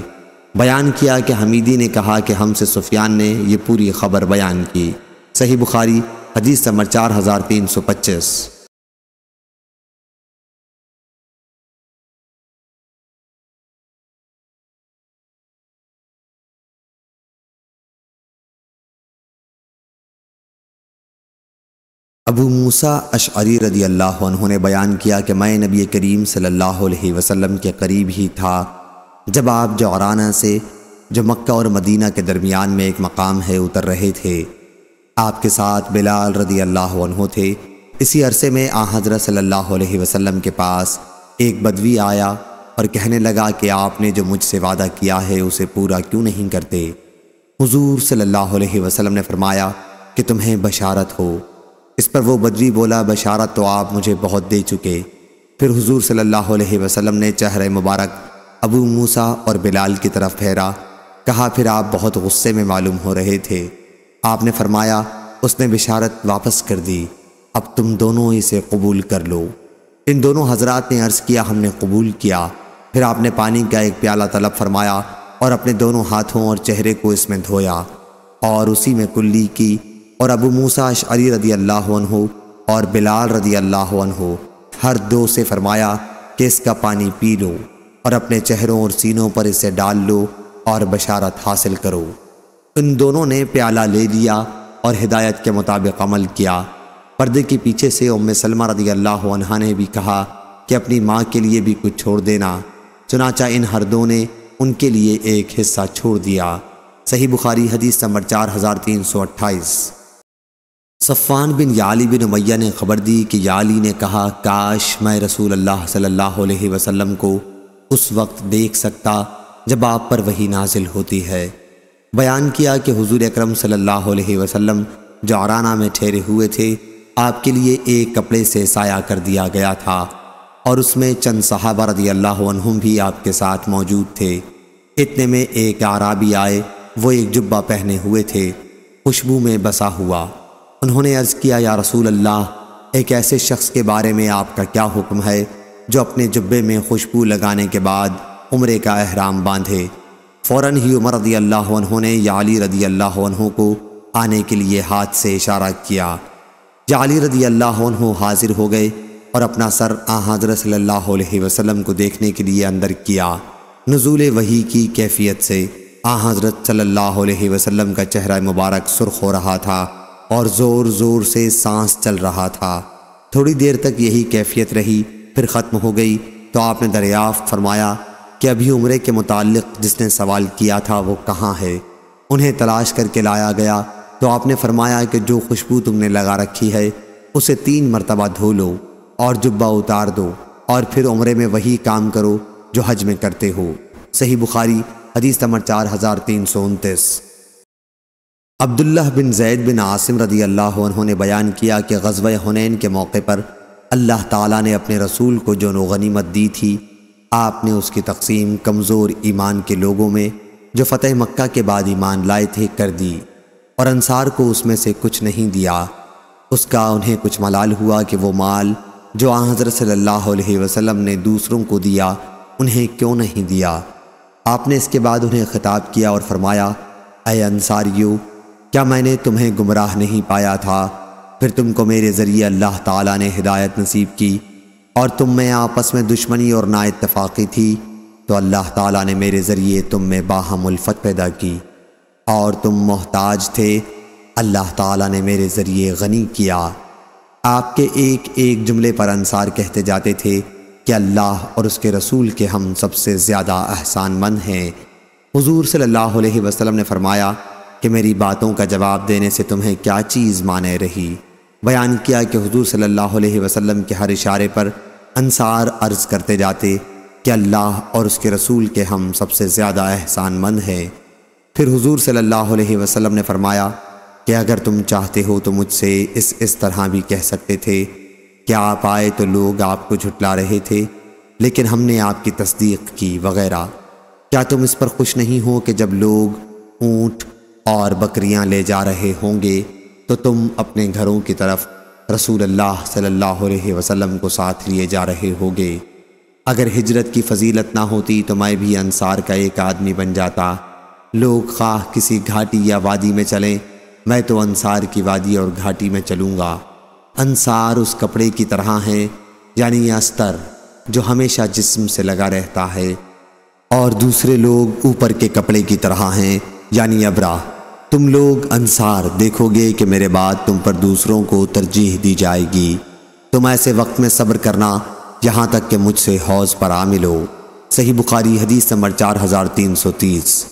بیان کیا کہ حمیدی نے کہا کہ ہم سے سفیان نے یہ پوری خبر بیان کی۔ صحیح بخاری حدیث نمبر 4325۔ ابو موسیٰ اشعری رضی اللہ عنہ نے بیان کیا کہ میں نبی کریم صلی اللہ علیہ وسلم کے قریب ہی تھا جب آپ جعرانہ سے، جو مکہ اور مدینہ کے درمیان میں ایک مقام ہے، اتر رہے تھے۔ آپ کے ساتھ بلال رضی اللہ عنہ تھے۔ اسی عرصے میں آن حضرت صلی اللہ علیہ وسلم کے پاس ایک بدوی آیا اور کہنے لگا کہ آپ نے جو مجھ سے وعدہ کیا ہے اسے پورا کیوں نہیں کرتے؟ حضور صلی اللہ علیہ وسلم نے فرمایا کہ تمہیں بشارت ہو۔ اس پر وہ بدوی بولا، بشارت تو آپ مجھے بہت دے چکے۔ پھر حضور صلی اللہ علیہ وسلم نے چہرہ مبارک ابو موسیٰ اور بلال کی طرف پھیرا، کہا پھر آپ بہت غصے میں معلوم ہو رہے تھے۔ آپ نے فرمایا اس نے بشارت واپس کر دی، اب تم دونوں اسے قبول کر لو۔ ان دونوں حضرات نے عرض کیا ہم نے قبول کیا۔ پھر آپ نے پانی کا ایک پیالہ طلب فرمایا اور اپنے دونوں ہاتھوں اور چہرے کو اس میں دھویا اور اسی میں کلی کی، اور ابو موسیٰ اشعری رضی اللہ عنہ اور بلال رضی اللہ عنہ ہر دو سے فرمایا کہ اس کا پانی پی لو اور اپنے چہروں اور سینوں پر اسے ڈال لو اور بشارت حاصل کرو۔ ان دونوں نے پیالہ لے لیا اور ہدایت کے مطابق عمل کیا۔ پردے کے پیچھے سے ام سلمہ رضی اللہ عنہا نے بھی کہا کہ اپنی ماں کے لیے بھی کچھ چھوڑ دینا، چنانچہ ان ہر دو نے ان کے لیے ایک حصہ چھوڑ دیا۔ صحیح بخاری حدیث نمبر 4328۔ صفوان بن یعلی بن امیہ نے خبر دی کہ یعلی نے کہا کاش میں رسول اللہ صلی اللہ علیہ وسلم کو اس وقت دیکھ سکتا جب آپ پر وحی نازل ہوتی ہے۔ بیان کیا کہ حضور اکرم صلی اللہ علیہ وسلم جعرانہ میں ٹھہرے ہوئے تھے۔ آپ کے لیے ایک کپڑے سے سایہ کر دیا گیا تھا اور اس میں چند صحابہ رضی اللہ عنہم بھی آپ کے ساتھ موجود تھے۔ اتنے میں ایک اعرابی آئے، وہ ایک جبہ پہنے ہوئے تھے، خوشبو میں بسا ہوا۔ انہوں نے عرض کیا یا رسول اللہ، ایک ایسے شخص کے بارے میں آپ کا کیا حکم ہے جو اپنے جبے میں خوشبو لگانے کے بعد عمرے کا احرام باندھے؟ فوراً ہی عمر رضی اللہ عنہ نے یعلی رضی اللہ عنہ کو آنے کے لیے ہاتھ سے اشارہ کیا۔ یعلی رضی اللہ عنہ حاضر ہو گئے اور اپنا سر آن حضرت صلی اللہ علیہ وسلم کو دیکھنے کے لیے اندر کیا۔ نزول وحی کی کیفیت سے آن حضرت صلی اللہ علیہ وسلم کا چہرہ مبارک سرخ ہو رہا تھا اور زور زور سے سانس چل رہا تھا۔ تھوڑی دیر تک یہی کیفیت رہی، پھر ختم ہو گئی تو آپ نے دریافت فرمایا کہ ابھی عمرے کے متعلق جس نے سوال کیا تھا وہ کہاں ہے؟ انہیں تلاش کر کے لایا گیا تو آپ نے فرمایا کہ جو خوشبو تم نے لگا رکھی ہے اسے 3 مرتبہ دھو لو اور جبہ اتار دو اور پھر عمرے میں وہی کام کرو جو حج میں کرتے ہو۔ صحیح بخاری حدیث نمبر 4329۔ عبداللہ بن زید بن عاصم رضی اللہ عنہ نے بیان کیا کہ غزوہ حنین کے موقع پر اللہ تعالیٰ نے اپنے رسول کو جو غنیمت دی تھی، آپ نے اس کی تقسیم کمزور ایمان کے لوگوں میں جو فتح مکہ کے بعد ایمان لائے تھے کر دی، اور انصار کو اس میں سے کچھ نہیں دیا۔ اس کا انہیں کچھ ملال ہوا کہ وہ مال جو آن حضرت صلی اللہ علیہ وسلم نے دوسروں کو دیا انہیں کیوں نہیں دیا۔ آپ نے اس کے بعد انہیں خطاب کیا اور فرمایا اے انصاریو، کیا میں نے تمہیں گمراہ نہیں پایا تھا؟ پھر تم کو میرے ذریعے اللہ تعالیٰ نے ہدایت نصیب کی اور تم میں آپس میں دشمنی اور نا اتفاقی تھی، تو اللہ تعالیٰ نے میرے ذریعے تم میں باہم الفت پیدا کی اور تم محتاج تھے، اللہ تعالیٰ نے میرے ذریعے غنی کیا۔ آپ کے ایک ایک جملے پر انصار کہتے جاتے تھے کہ اللہ اور اس کے رسول کے ہم سب سے زیادہ احسان مند ہیں۔ حضور صلی اللہ علیہ وسلم نے فرمایا کہ میری باتوں کا جواب دینے سے تمہیں کیا چیز مانے رہی؟ بیان کیا کہ حضور صلی اللہ علیہ وسلم کے ہر اشارے پر انصار عرض کرتے جاتے کہ اللہ اور اس کے رسول کے ہم سب سے زیادہ احسان مند ہیں۔ پھر حضور صلی اللہ علیہ وسلم نے فرمایا کہ اگر تم چاہتے ہو تو مجھ سے اس طرح بھی کہہ سکتے تھے کہ آپ آئے تو لوگ آپ کو جھٹلا رہے تھے لیکن ہم نے آپ کی تصدیق کی وغیرہ۔ کیا تم اس پر خوش نہیں ہو کہ جب لوگ اونٹ اور بکریاں لے جا رہے ہوں گے تو تم اپنے گھروں کی طرف رسول اللہ صلی اللہ علیہ وسلم کو ساتھ لیے جا رہے ہوگے؟ اگر ہجرت کی فضیلت نہ ہوتی تو میں بھی انصار کا ایک آدمی بن جاتا۔ لوگ خواہ کسی گھاٹی یا وادی میں چلیں، میں تو انصار کی وادی اور گھاٹی میں چلوں گا۔ انصار اس کپڑے کی طرح ہیں، یعنی استر جو ہمیشہ جسم سے لگا رہتا ہے، اور دوسرے لوگ اوپر کے کپڑے کی طرح ہیں، یعنی ابرا۔ تم لوگ انصار دیکھو گے کہ میرے بعد تم پر دوسروں کو ترجیح دی جائے گی۔ تم ایسے وقت میں صبر کرنا یہاں تک کہ مجھ سے حوض پر آ ملو۔ صحیح بخاری حدیث نمبر 4330۔